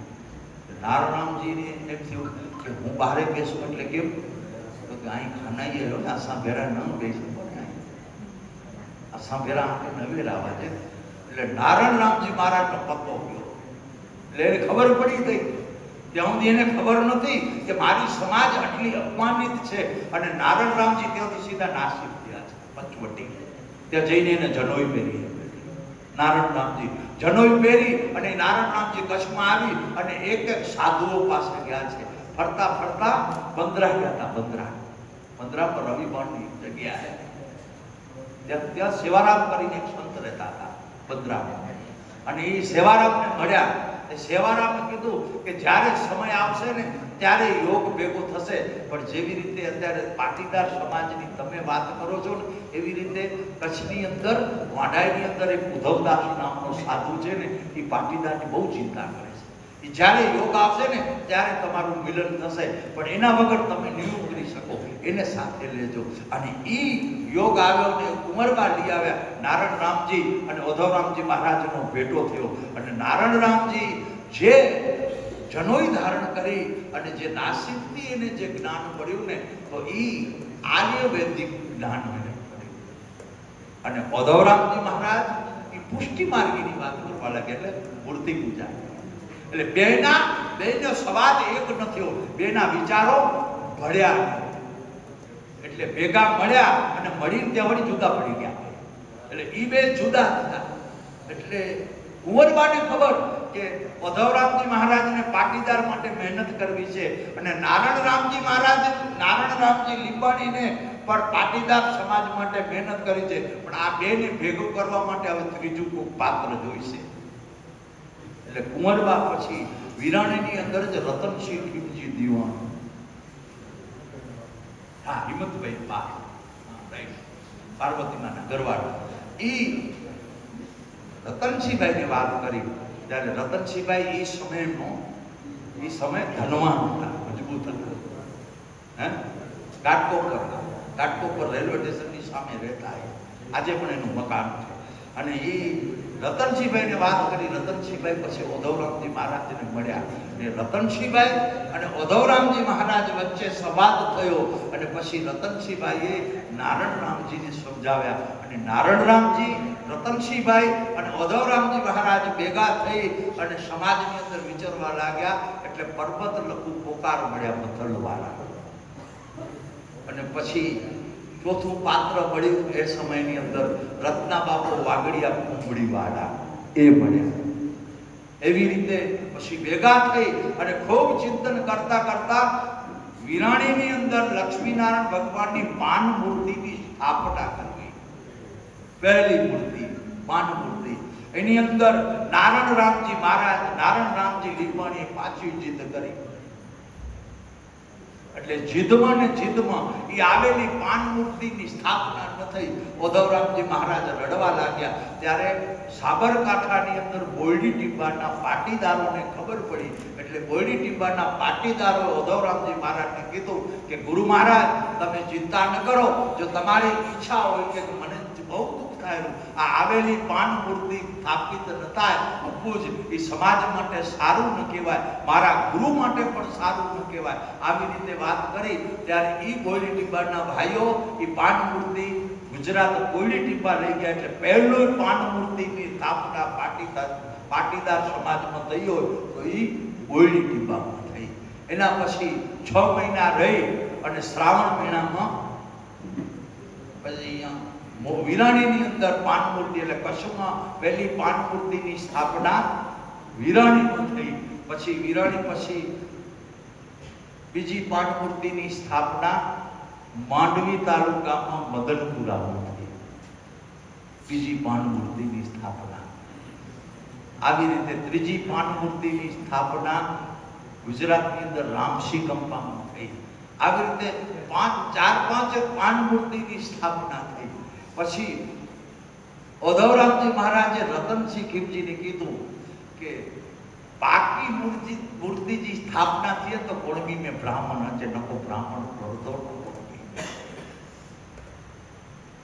નારણ રામજીને એમ થયું કે હું બહારે બેસું એટલે કેમ? તો કે અહીં ખાનાઈ આવ્યો ને આસામ ભેરા ન બેસું પડે. આસામ ભેરા આપણે નવેરા આવે છે. એટલે નારણ રામજી મહારાજનો પત્તો ગયો. એટલે એને ખબર પડી ગઈ ત્યાં સુધી એને ખબર નથી કે મારી સમાજ આટલી અપમાનિત છે. અને નારણ રામજી ત્યાંથી સીધા નાસિક થયા છે, પંચવટી. ત્યાં જઈને એને જનોઈ પહેરી. નારણ રામજી જનોઈ પહેરી અને નારણ રામજી કચ્છમાં આવી અને એક એક સાધુઓ પાસે ગયા છે. ફરતા ફરતા બંદરા ગયા હતા. બંદરા પર રવિવારની જગ્યાએ ત્યાં સેવારામ કરીને એક સંત રહેતા હતા બંદરામાં. અને એ સેવારામને મળ્યા. સેવારામે કીધું કે જ્યારે સમય આવશે ને ત્યારે યોગ ભેગો થશે, પણ જેવી રીતે અત્યારે પાટીદાર સમાજની તમે વાત કરો છો ને એવી રીતે કચ્છની અંદર વાડાઈની અંદર એક ઉધવદાસ નામનો સાધુ છે ને, એ પાટીદારની બહુ ચિંતા કરે છે. એ જ્યારે યોગ આવશે ને ત્યારે તમારું મિલન થશે, પણ એના વગર તમે નહીં કરી શકો, એને સાથે લેજો. અને એ યોગ આવ્યો ને કુંવરબા લઈ આવ્યા. નારણ રામજી અને ઉધવરામજી મહારાજનો ભેટો થયો. અને નારણ રામજી જે જનોઈ ધારણ કરી અને જે નાસિકથી એને જે જ્ઞાન મળ્યું ને, તો એ આર્ય વૈદિક જ્ઞાન એને મળ્યું. અને ઉધવરામજી મહારાજ એ પુષ્ટિ માર્ગીની વાત કરવા લાગ્યા, એટલે મૂર્તિ પૂજા. એટલે બેનો સવાદ એક ન થયો, બેના વિચારો ભળ્યા. એટલે ભેગા મળ્યા અને મળીને ત્યાં વળી જુદા પડી ગયા. એટલે ઈ બે જુદા થયા. એટલે કુંવરબાને ખબર કે ઉધવરામજી મહારાજને પાટીદાર માટે મહેનત કરવી છે અને નારણ રામજી લીંબાણીને પણ પાટીદાર સમાજ માટે મહેનત કરી છે, પણ આ બેને ભેગું કરવા માટે હવે ત્રીજું કોઈ પાત્ર જોઈશે. એટલે કુંવરબા પછી વિરાણીની અંદર જ રતનસિંહ ખીમજી દીવાન, હા હિંમતભાઈ પાર, રાઈટ, પાર્વતીમાના ગરવાડ, ઈ રતનસિંહભાઈને વાત કરી. ત્યારે રતનસિંહભાઈ એ સમય ધનવાન હતા, મજબૂત હતા. ઘાટકોપર રેલવે સ્ટેશનની સામે રહેતા. આજે પણ એનું મકાન છે. અને એ રતનસિંહભાઈને વાત કરી. રતનસિંહભાઈ પછી ઉધવરામજી મહારાજને મળ્યા. અને રતનસિંહભાઈ અને ઉધવરામજી મહારાજ વચ્ચે સંવાદ થયો. અને પછી રતનસિંહભાઈએ નારણ રામજીને સમજાવ્યા. અને નારણ રામજી, રતનસિંહભાઈ અને ઉધવરામજી મહારાજ ભેગા થઈ અને સમાજની અંદર વિચરવા લાગ્યા. એટલે પર્વત લઘુ પોકાર મળ્યા મથલવાળા. અને પછી ચોથું પાત્ર મળ્યું એ સમયની અંદર રત્નાબાપુ વાગડિયા કુંબડીવાળા, એ મળ્યા. એવી રીતે પછી ભેગા થઈ અને ખૂબ ચિંતન કરતા કરતા વિરાણીની અંદર લક્ષ્મીનારાયણ ભગવાનની પાન મૂર્તિની સ્થાપના કરવી. પહેલી મૂર્તિ પાન મૂર્તિ. એની અંદર નારણ રામજી લીંબાણીએ પાછી જીદ કરી. એટલે જીદમાં ને જીદમાં એ આવેલી પાન મૂર્તિની સ્થાપના ન થઈ. ઉધવરામજી મહારાજ રડવા લાગ્યા. ત્યારે સાબરકાંઠાની અંદર બોરડી ટીંબાના પાટીદારોને ખબર પડી. એટલે બોરડી ટીંબાના પાટીદારોએ ઉધવરામજી મહારાજને કીધું કે ગુરુ મહારાજ તમે ચિંતા ન કરો, જો તમારી ઈચ્છા હોય કે મને બહુ દુઃખ થાય, આ આવેલી પાન મૂર્તિ સ્થાપિત ન થાય, ઊભું જ એ સમાજ માટે સારું ન કહેવાય, મારા ગુરુ માટે પણ સારું ન કહેવાય. આવી રીતે વાત કરી. ત્યારે એ બોરડી ટીંબાના ભાઈઓ એ પાન મૂર્તિ ગુજરાત બોરડી ટીંબા લઈ ગયા. એટલે પહેલું પાન મૂર્તિની સ્થાપના પાટીદાર સમાજમાં થઈ હોય તો એ બોરડી ટીંબામાં થઈ. એના પછી 6 મહિના રહી અને શ્રાવણ મહિનામાં પછી વિરાણીની અંદર પાન મૂર્તિ, એટલે કચ્છમાં પહેલી પાન મૂર્તિની સ્થાપના વિરાણીમાં થઈ. પછી વિરાણી પછી બીજી પાન મૂર્તિની સ્થાપના માંડવી તાલુકામાં મદનપુરામાં થઈ. બીજી પાન મૂર્તિની સ્થાપના. આવી રીતે ત્રીજી પાન મૂર્તિની સ્થાપના ગુજરાતની અંદર રામસિંહ કંપામાં થઈ. આવી રીતે 4-5 પાન મૂર્તિની સ્થાપના થઈ. પછી ઉધવરામજી મહારાજે રતનસિંહ ખીમજીને કીધું કે પાકી મૂર્તિની સ્થાપના થઈ તો કોણબી મેં બ્રાહ્મણ હશે, નકો બ્રાહ્મણ ભરતો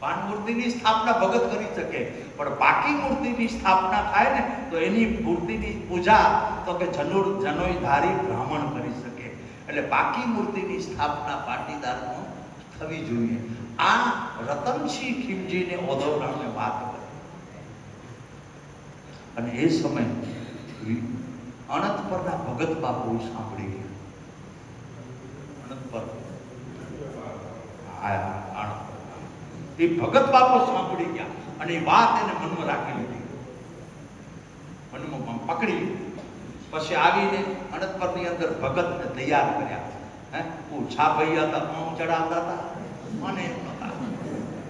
પાન મૂર્તિની સ્થાપના ભગત કરી શકે, પણ પાકી મૂર્તિની સ્થાપના થાય ને તો એની મૂર્તિની પૂજા તો કે જનોઈ ધારી બ્રાહ્મણ કરી શકે. એટલે પાકી મૂર્તિની સ્થાપના પાટીદારમાં થવી જોઈએ. આ રતનસિંહ ખીમજીને ઉધવરામે વાત કરી. અને એ સમય અનંત પરના ભગત બાપુ સાંભળી ગયા. અનંત પર એ ભગત બાપુ સાંભળી ગયા અને એ વાત એને મનમાં રાખી લીધી, મનમાં પકડી લીધી. પછી આવીને અનંત પરની અંદર ભગતને તૈયાર કર્યા. હું છાપૈયા હતા, પાઉં ચડાવતા હતા અને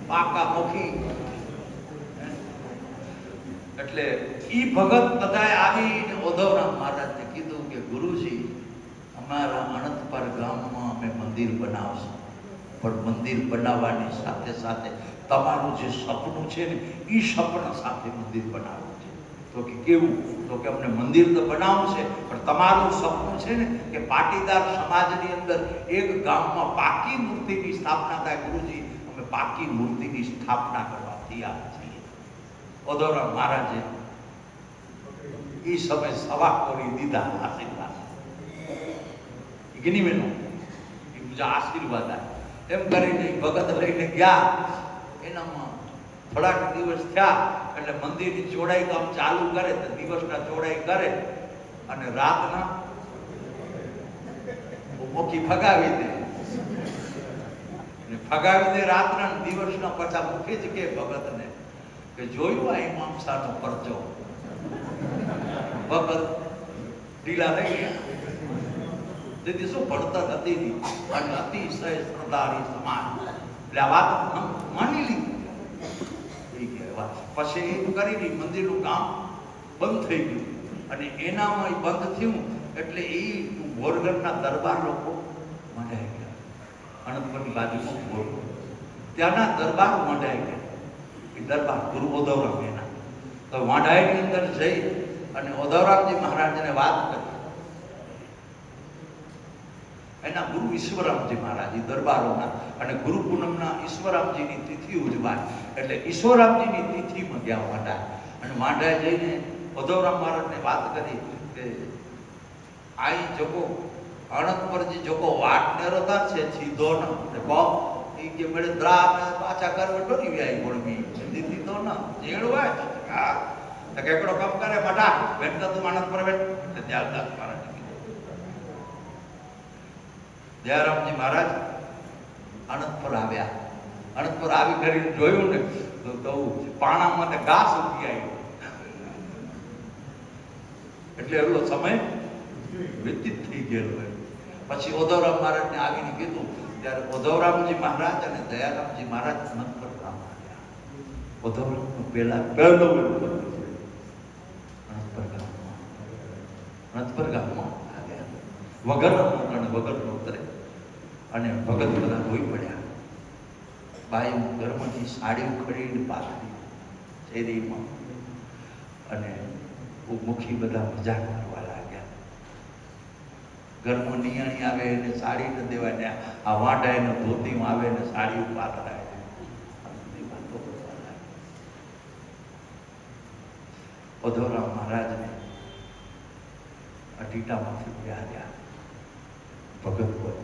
પાકા મુખી. એટલે ઈ ભગત બધાએ આવીને ઉદ્ધવરામ મહારાજને કીધું કે ગુરુજી, અમારા અનંતપર ગામમાં અમે મંદિર બનાવશું, પણ મંદિર બનાવવાની સાથે સાથે તમારું જે સપનું છે ને એ સપના સાથે મંદિર બનાવવું છે. તો કે કેવું? તો કે અમને મંદિર તો બનાવવું છે, પણ તમારું સપનું છે ને કે પાટીદાર સમાજની અંદર એક ગામમાં પાકી મૂર્તિની સ્થાપના થાય. ગુરુજી, અમે પાકી મૂર્તિની સ્થાપના કરવા તૈયાર છીએ. ઉદ્ધવરામ મહારાજે એ સમય સવા કરી દીધા આશીર્વાદ. ગિનીમેનો એ બીજા આશીર્વાદ આવ્યા. એમ કરીને ભગત લઈને ગયા. એનામાં થોડાક દિવસ થયા એટલે મંદિરની ચોડાઈ કામ ચાલુ કરે તો દિવસના ચોડાઈ કરે અને રાતના મોખી ફગાવી દે. ફગાવી દે રાતના, દિવસના પાછા મુખે જ કે ભગતને કે જોયું આ ઇમામ શાહનો પરચો. ભગત ઢીલા થઈ ગયા. તેથી શું ભણતર હતી નહીં અને અતિશય શ્રદ્ધાની સમાન. એટલે આ વાત માની લીધી. પછી એ કરીને મંદિરનું કામ બંધ થઈ ગયું અને એનામાં બંધ થયું એટલે એ બોરગઢના દરબાર લોકો મંડાઈ ગયા. અનંતપુરની બાજુમાં બોરગઢ, ત્યાંના દરબાર મંડાઈ ગયા. એ દરબાર ગુરુ ઉદ્ધવરામ એના તો વાંઢાઈની અંદર જઈ અને ઉદ્ધવરામજી મહારાજને વાત કરી. એના ગુરુ ઈશ્વરામજી મહારાજ દરબારોના અને ગુરુ પૂનમના ઈશ્વરામજીની તિથિ ઉજવાય એટલે ઈશ્વરામજીની તિથિમાં ગયા વાંઢા. અને વાંઢાએ જઈને ઉદ્ધવરામ મહારાજને વાત કરી કે આઈ જોકો અનંતપરજી જોકો વાટ નેરોતા છે સીધો ન કહો એ કે મેળે દ્રા પાછા કરવા ડોરી વ્યાય ગોળવી દીધી તો ન જેડવાય તો કેકડો કામ કરે બટા બેઠા તું અનંતપર બેઠ દયાલદાસ મહારાજ દયારામજી મહારાજ અનંતપુર આવ્યા. અનંતપુર આવી કરીને જોયું ને તો પાણામાં ઘાસ ઉગી આવ્યો. એટલે એટલો સમય વ્યતીત થઈ ગયેલો. પછી ઉદ્ધવરામ મહારાજને આવીને કીધું ત્યારે ઉદ્ધવરામજી મહારાજ અને દયારામજી મહારાજ અનંતપુર ગામ આવ્યા. ઉદ્ધવરામનું પહેલો અનંતપુર ગામમાં આવ્યા. વગર ઉતરે અને ભગત બધા રોઈ પડ્યા. બાઈ ઘરમાંથી સાડી ઉખડીને પાથરી શેરીમાં અને મુખી બધા મજાક કરવા લાગ્યા. ઘરમાં નિયાણી આવે એને સાડી ન દેવાય, આ વાંઢા એને ધોતીમાં આવે ને સાડી પાથરાય. ઉદ્ધવરામ મહારાજને અટીટામાંથી વ્યાર્યા ભગત પર.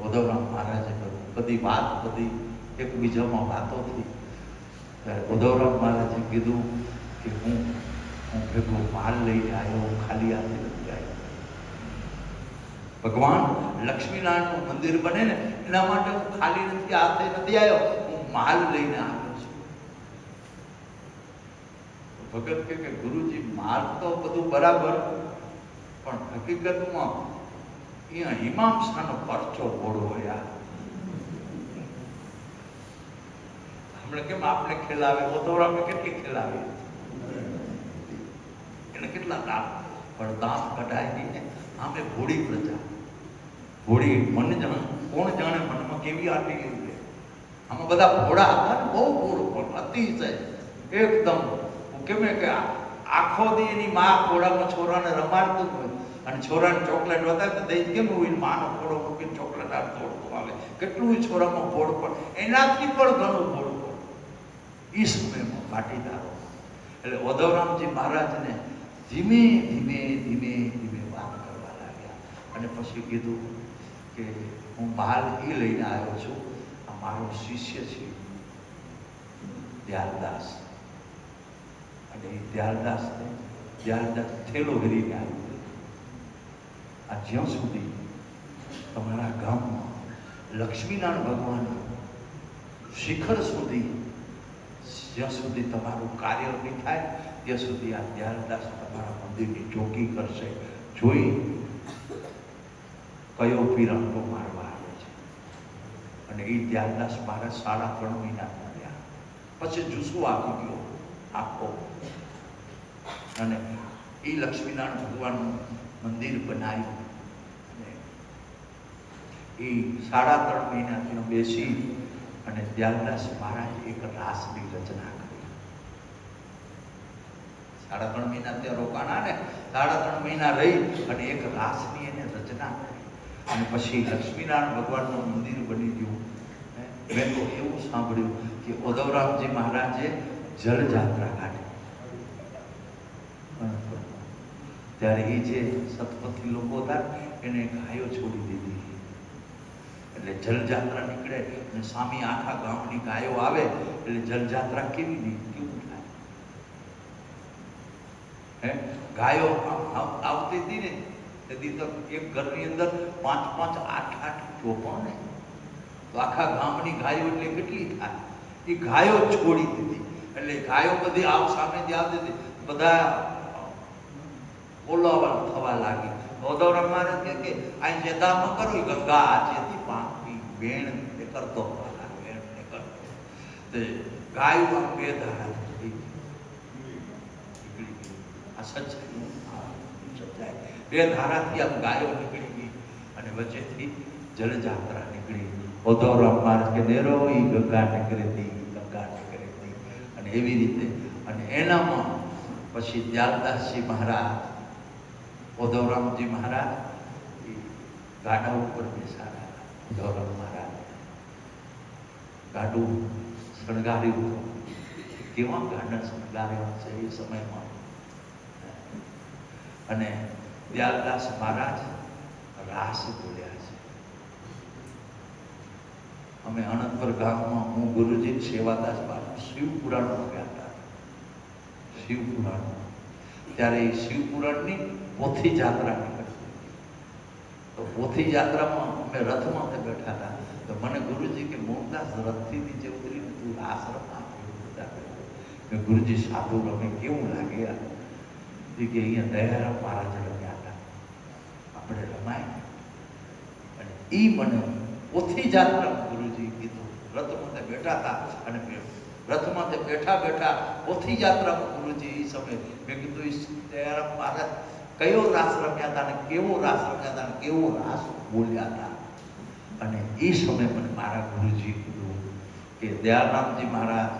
ઉદ્ધવરામ મહારાજે બધી વાત બધી એકબીજામાં વાતો થઈ. ઉદ્ધવરામ મહારાજે કીધું કે હું ભેગો માલ લઈને આવ્યો, ખાલી હાથે નથી આવ્યો. ભગવાન લક્ષ્મીનારાયણનું મંદિર બને ને એના માટે હું ખાલી નથી હાથે નથી આવ્યો, હું માલ લઈને આવ્યો છું. ભગત કે ગુરુજી માલ તો બધું બરાબર, પણ હકીકતમાં અહીંયા ઇમામ શાહનો પરચો બોડવો યાર. હમણાં કેમ આપણે ખેલાવે, ઉદ્ધવરામને કેટલી ખેલાવી, એને કેટલા દામ, પણ દામ કઢાય નહીં ને. આમે ભોળી પ્રજા, ભોળી મન જાણે, કોણ જાણે મનમાં કેવી આટી ગઈ. આમાં બધા ભોળા હતા ને, બહુ ભોળું પણ અતિશય એકદમ. હું કેમ કે આખો દી એની માં ઘોડામાં છોરાને રમાડતું હોય અને છોરાને ચોકલેટ વધારે દઈ કેમ હોય, માનો ઘોડો મૂકીને ચોકલેટ આ તોડતું આવે. કેટલું છોરામાં ભોળ પણ એનાથી પણ ઘણું ભોળ પણ એ સમયમાં પાટીદારો. એટલે ઉદ્ધવરામજી મહારાજને ધીમે ધીમે ધીમે ધીમે વાત કરવા લાગ્યા. અને પછી કીધું કે હું માલ એ લઈને આવ્યો છું, આ મારો શિષ્ય છે દયાલદાસ. અને એ દયાલદાસને ત્યારબાદ થેલો ભરીને આવ્યો. આ જ્યાં સુધી તમારા ગામમાં લક્ષ્મીનારાયણ ભગવાન શિખર સુધી જ્યાં સુધી તમારું કાર્ય નહીં થાય ત્યાં સુધી આ ત્યારદાસ તમારા મંદિરની ચોકી કરશે. જોઈ કયો પીરંટો મારવા આવે છે. અને એ ત્યારદાસ મારા 3.5 મહિના થયા. પછી જુસ્સો આપી ગયો આખો. અને એ લક્ષ્મીનારાયણ ભગવાનનું મંદિર બનાવ્યું. અને એ 3.5 મહિના બેસી અને ત્યારદાસ મહારાજ એક રાસની રચના કરી. 3.5 મહિના ત્યાં રોકાણા ને 3.5 મહિના રહી અને એક રાસની એને રચના કરી. અને પછી લક્ષ્મીનારાયણ ભગવાનનું મંદિર બની ગયું. મેં તો એવું સાંભળ્યું કે ઉદવરામજી મહારાજે જળયાત્રા કાઢી. ત્યારે એ જે સતપથી લોકો હતા એને ગાયો છોડી દીધી. એટલે જલયાત્રા નીકળે અને સામે આખા ગામની ગાયો આવે એટલે જલયાત્રા કેવું થાય? હે, ગાયો આવતી હતી ને તેથી તો એક ઘરની અંદર 5-5, 8-8 ચોપા ને તો આખા ગામની ગાયો એટલે કેટલી થાય? એ ગાયો છોડી દીધી. એટલે ગાયો બધી આવ સામેથી આવતી હતી, બધા બોલાવા થવા લાગી. ઉદવરામ મહારાજ કે આ જેદા ન કરો, ગંગા જેથી પાપી બેણ ને કરતો બેણ ને કરતો તે ગાયો આમ બે ધારા નીકળી ગઈ. આ સચ્ચાઈ બે ધારાથી આમ ગાયો નીકળી ગઈ અને વચ્ચેથી જળયાત્રા નીકળી. ઉદવરામ મહારાજ કે નેરો ઈ ગંગા નીકળી હતી, ગંગા નીકળી હતી. અને એવી રીતે અને એનામાં પછી ત્યારદાસજી મહારાજ ઉદવરામજી મહારાજ ગાડા ઉપર બેસાડ્યા. ઉદવરામ મહારાજ ગાડું શણગાર્યું. કેવા ગાડા શણગાર્યા છે એ સમયમાં. અને ત્યારદાસ મહારાજ રાસ બોલ્યા છે. અમે અનંતપુર ગામમાં હું ગુરુજી સેવાદાસ બાપુ શિવપુરાણ ગયા હતા. શિવપુરાણ ત્યારે એ શિવપુરાણની પોથી જાત્રા નીકળી. તો પોથી જાત્રામાં અમે રથમાં બેઠા હતા. તો મને ગુરુજી કે મોમદાસ રથથી નીચે ઉતરીને તું રાસ રમા. ગુરુજી સાધુ રમે કેવું લાગે? કે અહીંયા દયારામ મહારાજ રમ્યા હતા, આપણે રમાય. અને એ મને પોથી જાત્રા ગુરુજી કીધું. રથમાં બેઠા હતા અને રથમાં બેઠા બેઠા પોથી યાત્રામાં ગુરુજી એ સમય મેં કીધું દયારામ મહારાજ કયો રાસ રમ્યા હતા ને કેવો રાસ રમ્યા હતા ને કેવો રાસ બોલ્યા હતા. અને એ સમય મને મારા ગુરુજી કીધું કે દયારામજી મહારાજ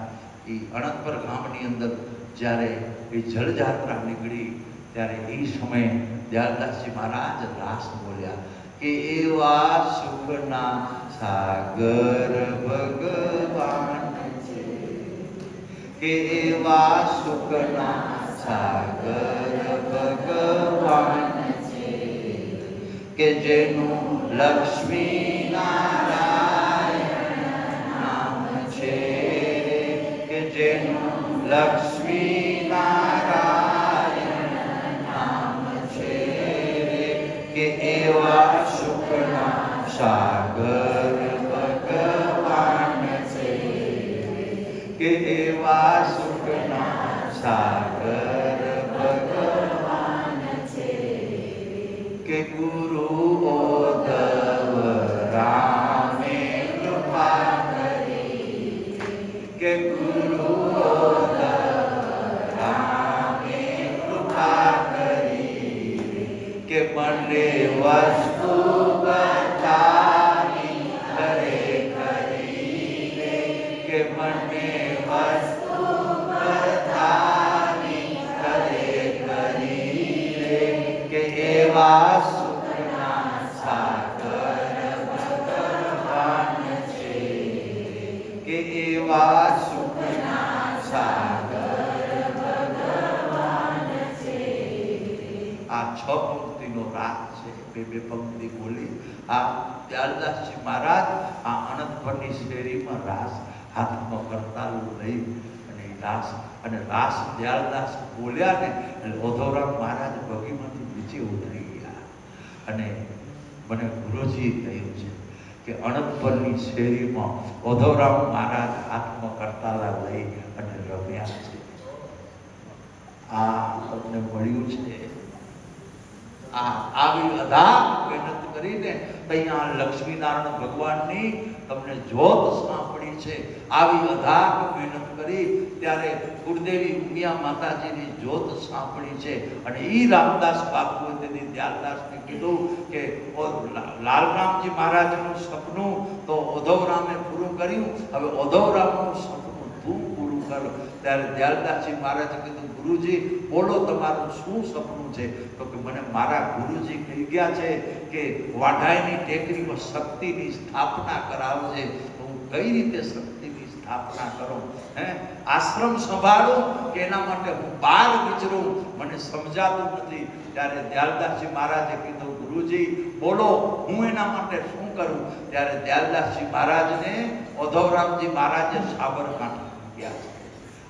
એ અનંતપુર ગામની અંદર જ્યારે એ જળયાત્રા નીકળી ત્યારે એ સમયે દયાદાસજી મહારાજ રાસ બોલ્યા કે એવા સુખના સાગર ભગવાન છે, કે એવા સુખના સાગર ભગવાન છે, કે જેનું લક્ષ્મી નારાયણ નામ છે, કે જેનું લક્ષ્મી નારાયણ નામ છે, કે એવા સુખના સાગર ભગવાન છે, કે એવા સુખના સાગર ભગવાન છે, કે ગુરુ ઉદ્ધવ રામે કૃપા કરી, કે ગુરુ ઉદ્ધવ રામે કૃપા કરી, કે મને વસ્તુ બતાવી કરે કરી રે, કે મને વસ્તુ બતાવી કરે કરી રે, કે એવા સુખના સાગર ભગવાન છે, કે એવા સુખના સાગર ભગવાન છે. આ 6 પંક્તિનો રાગ છે. બે પંક્તિ બોલી આ ત્યારદાસજી મહારાજ આ અનંતપુરની શેરીમાં રાસ હાથમાં કરતાલું લઈ અને રાસ અને રાસ દયાળદાસ બોલ્યા ને એટલે ઓધવરામ મહારાજ બગીમાંથી નીચે ઉતરી ગયા. અને મને ગુરુજીએ કહ્યું છે કે અણપરની શેરીમાં ઓધવરામ મહારાજ હાથમાં કરતાલા લઈ અને રમ્યા છે. આ તમને મળ્યું છે. આવી અધા મહેનત કરીને અહીંયા લક્ષ્મીનારાયણ ભગવાનની તમને જોત સાંપડી છે. આવી અધા મહેનત કરી ત્યારે કુળદેવી ઉમિયા માતાજીની જોત સાંપડી છે. અને ઈ રામદાસ બાપુએ તેથી દયાલદાસને કીધું કે લાલરામજી મહારાજનું સપનું તો ઓધવરામે પૂરું કર્યું, હવે ઓધવરામનું સપનું તું પૂરું કર. ત્યારે દયાલદાસજી મહારાજે કીધું, ગુરુજી બોલો તમારું શું સપનું છે? તો કે મને મારા ગુરુજી કહી ગયા છે કે વાઢાઈની ટેકરીમાં શક્તિની સ્થાપના કરાવજે. હું કઈ રીતે શક્તિની સ્થાપના કરું? આશ્રમ સંભાળું કે એના માટે હું બહાર વિચરું, મને સમજાતું નથી. ત્યારે દયાલદાસજી મહારાજે કીધું, ગુરુજી બોલો હું એના માટે શું કરું? ત્યારે દયાલદાસજી મહારાજને ઓધવરામજી મહારાજે સાબરકાંઠા ગયા છે.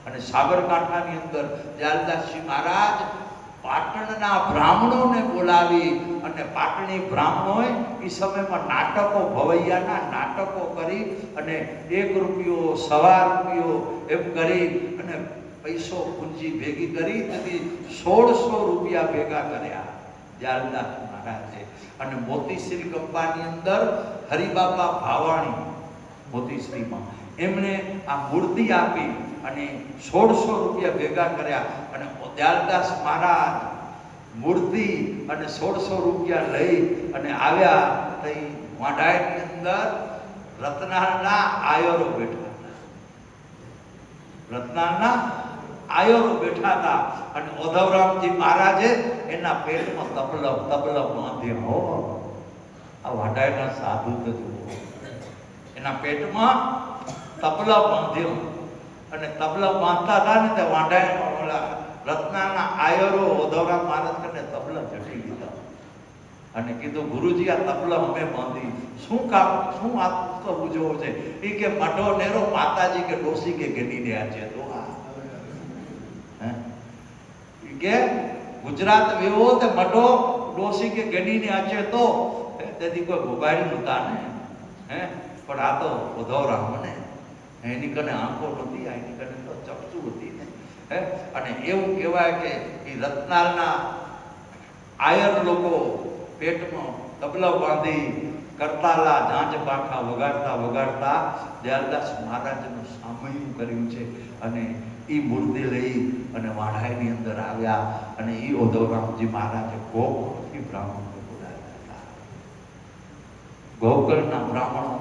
અને સાબરકાંઠાની અંદર દયાલદાસજી મહારાજ પાટણના બ્રાહ્મણોને બોલાવી અને પાટણી બ્રાહ્મણોએ એ સમયમાં નાટકો, ભવૈયાના નાટકો કરી અને 1 રૂપિયો, 1.25 રૂપિયો એમ કરી અને પૈસો પૂંજી ભેગી કરી તેથી 1600 રૂપિયા ભેગા કર્યા દયાલદાસ મહારાજે. અને મોતીશ્રી કંપાની અંદર હરિબાપા ભાવાણી મોતીશ્રીમાં એમણે આ મૂર્તિ આપી અને 1600 રૂપિયા ભેગા કર્યા. અને દયાલદાસ મહારાજ મૂર્તિ અને 1600 રૂપિયા લઈ અને આવ્યા. તઈ વાઢાઈની અંદર રત્નાના આયરો બેઠા હતા. રત્નાના આયરો બેઠા હતા અને ઓધવરામજી મહારાજે એના પેટમાં તબલા બાંધ્યા. હો, આ વાઢાઈના સાધુ તો જુઓ, એના પેટમાં તબલા બાંધ્યો અને તબલા બાંધતા હતા ને તે વાંઢાઈમાં ઓલા રત્નાના આયરો ઓધવરામ મહારાજ કરીને તબલા જટી લીધા અને કીધું, ગુરુજી આ તબલા અમે બાંધી શું કામ, શું આ કરવું જોવો છે? એ કે મઢો નેરો માતાજી કે ડોસી કે ગેડી રહ્યા છે. તો કે ગુજરાત વેવો તે મઢો ડોસી કે ગેડી ને આચે તો તેથી કોઈ ભોગાડી નહોતા ને. પણ આ તો ઓધવરામ ને એની કને આંખો નહોતી, એની કને તો ચપચું હતી ને. અને એવું કહેવાય કે એ રત્નાલના આયર લોકો પેટમાં તબલા બાંધી કરતાલા ઝાંઝ પાંખા વગાડતા વગાડતા દયાલદાસ મહારાજનું સામયું કર્યું છે. અને એ મૂર્તિ લઈ અને વાઢાઈની અંદર આવ્યા અને એ ઓધવરામજી મહારાજે ગોકુળથી બ્રાહ્મણો બોલાવ્યા હતા. ગોકુળના બ્રાહ્મણો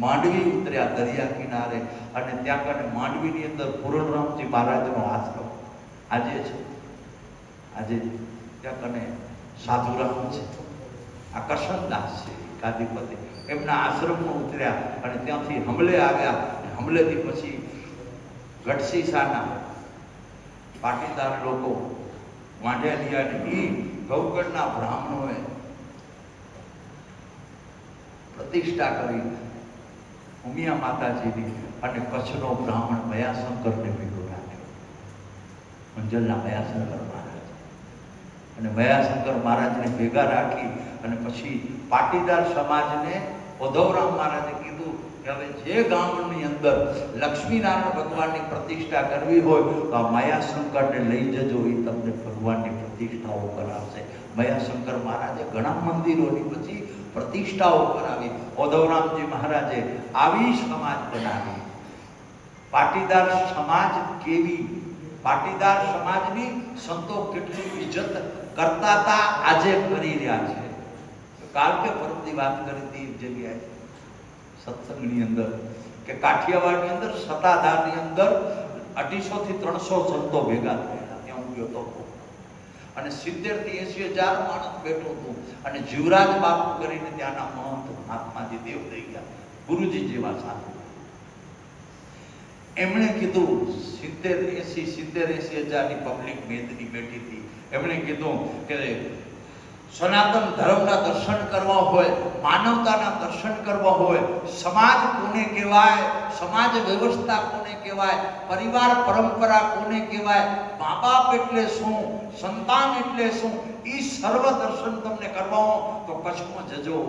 માંડવી ઉતર્યા દરિયા કિનારે અને ત્યાં કને માંડવીની અંદર પૂરણરામજી મહારાજનો આશ્રમ આજે છે. આજે ત્યાં કને સાધુરામ છે, આ કરશનદાસ છે ગાદીપતિ, એમના આશ્રમમાં ઉતર્યા અને ત્યાંથી હમલે આવ્યા. હમલેથી પછી ગઢસીસાના પાટીદાર લોકો વાંઢિયા એ ગૌકળના બ્રાહ્મણોએ પ્રતિષ્ઠા કરી ઉમિયા માતાજીની. અને કચ્છનો બ્રાહ્મણ મયાશંકરને ભેગો રાખ્યો, મંજલના મયાશંકર મહારાજ. અને મયાશંકર મહારાજને ભેગા રાખી અને પછી પાટીદાર સમાજને ઓધવરામ મહારાજે કીધું કે હવે જે ગામની અંદર લક્ષ્મીનારાયણ ભગવાનની પ્રતિષ્ઠા કરવી હોય તો આ મયાશંકરને લઈ જજો, એ તમને ભગવાનની પ્રતિષ્ઠાઓ કરાવશે. મયાશંકર મહારાજે ઘણા મંદિરોની પછી પ્રતિષ્ઠાઓ કરાવી. ઓધવરામજી મહારાજે આવી સમાજ બનાવી. પાટીદાર સમાજ કેવી, પાટીદાર સમાજની સંતો કેટલી ઇજ્જત કરતા હતા આજે કરી રહ્યા છે. કાલ કે પરમની વાત કરી હતી એક જગ્યાએ સત્સંગની અંદર કે કાઠિયાવાડની અંદર સત્તાધારની અંદર 250 થી 300 સંતો ભેગા થયેલા. ત્યાં હું ગયો હતો અને 70 થી 80 હજાર માણસ બેઠું હતું. અને જીવરાજ બાપુ કરીને ત્યાંના મહંત મહાત્માજી દેવ થઈ ગયા, ગુરુજી જેવા સાધુ. એમણે કીધું 70-80 હજારની પબ્લિક મેદની બેઠી હતી. એમણે કીધું કે સનાતન ધર્મના દર્શન કરવા હોય, માનવતાના દર્શન કરવા હોય, સમાજ કોને કહેવાય, સમાજ વ્યવસ્થા કોને કહેવાય, પરિવાર પરંપરા કોને કહેવાય, મા બાપ એટલે શું, સંતાન એટલે શું, એ સર્વ દર્શન તમને કરવા હો તો કચ્છમાં જજો.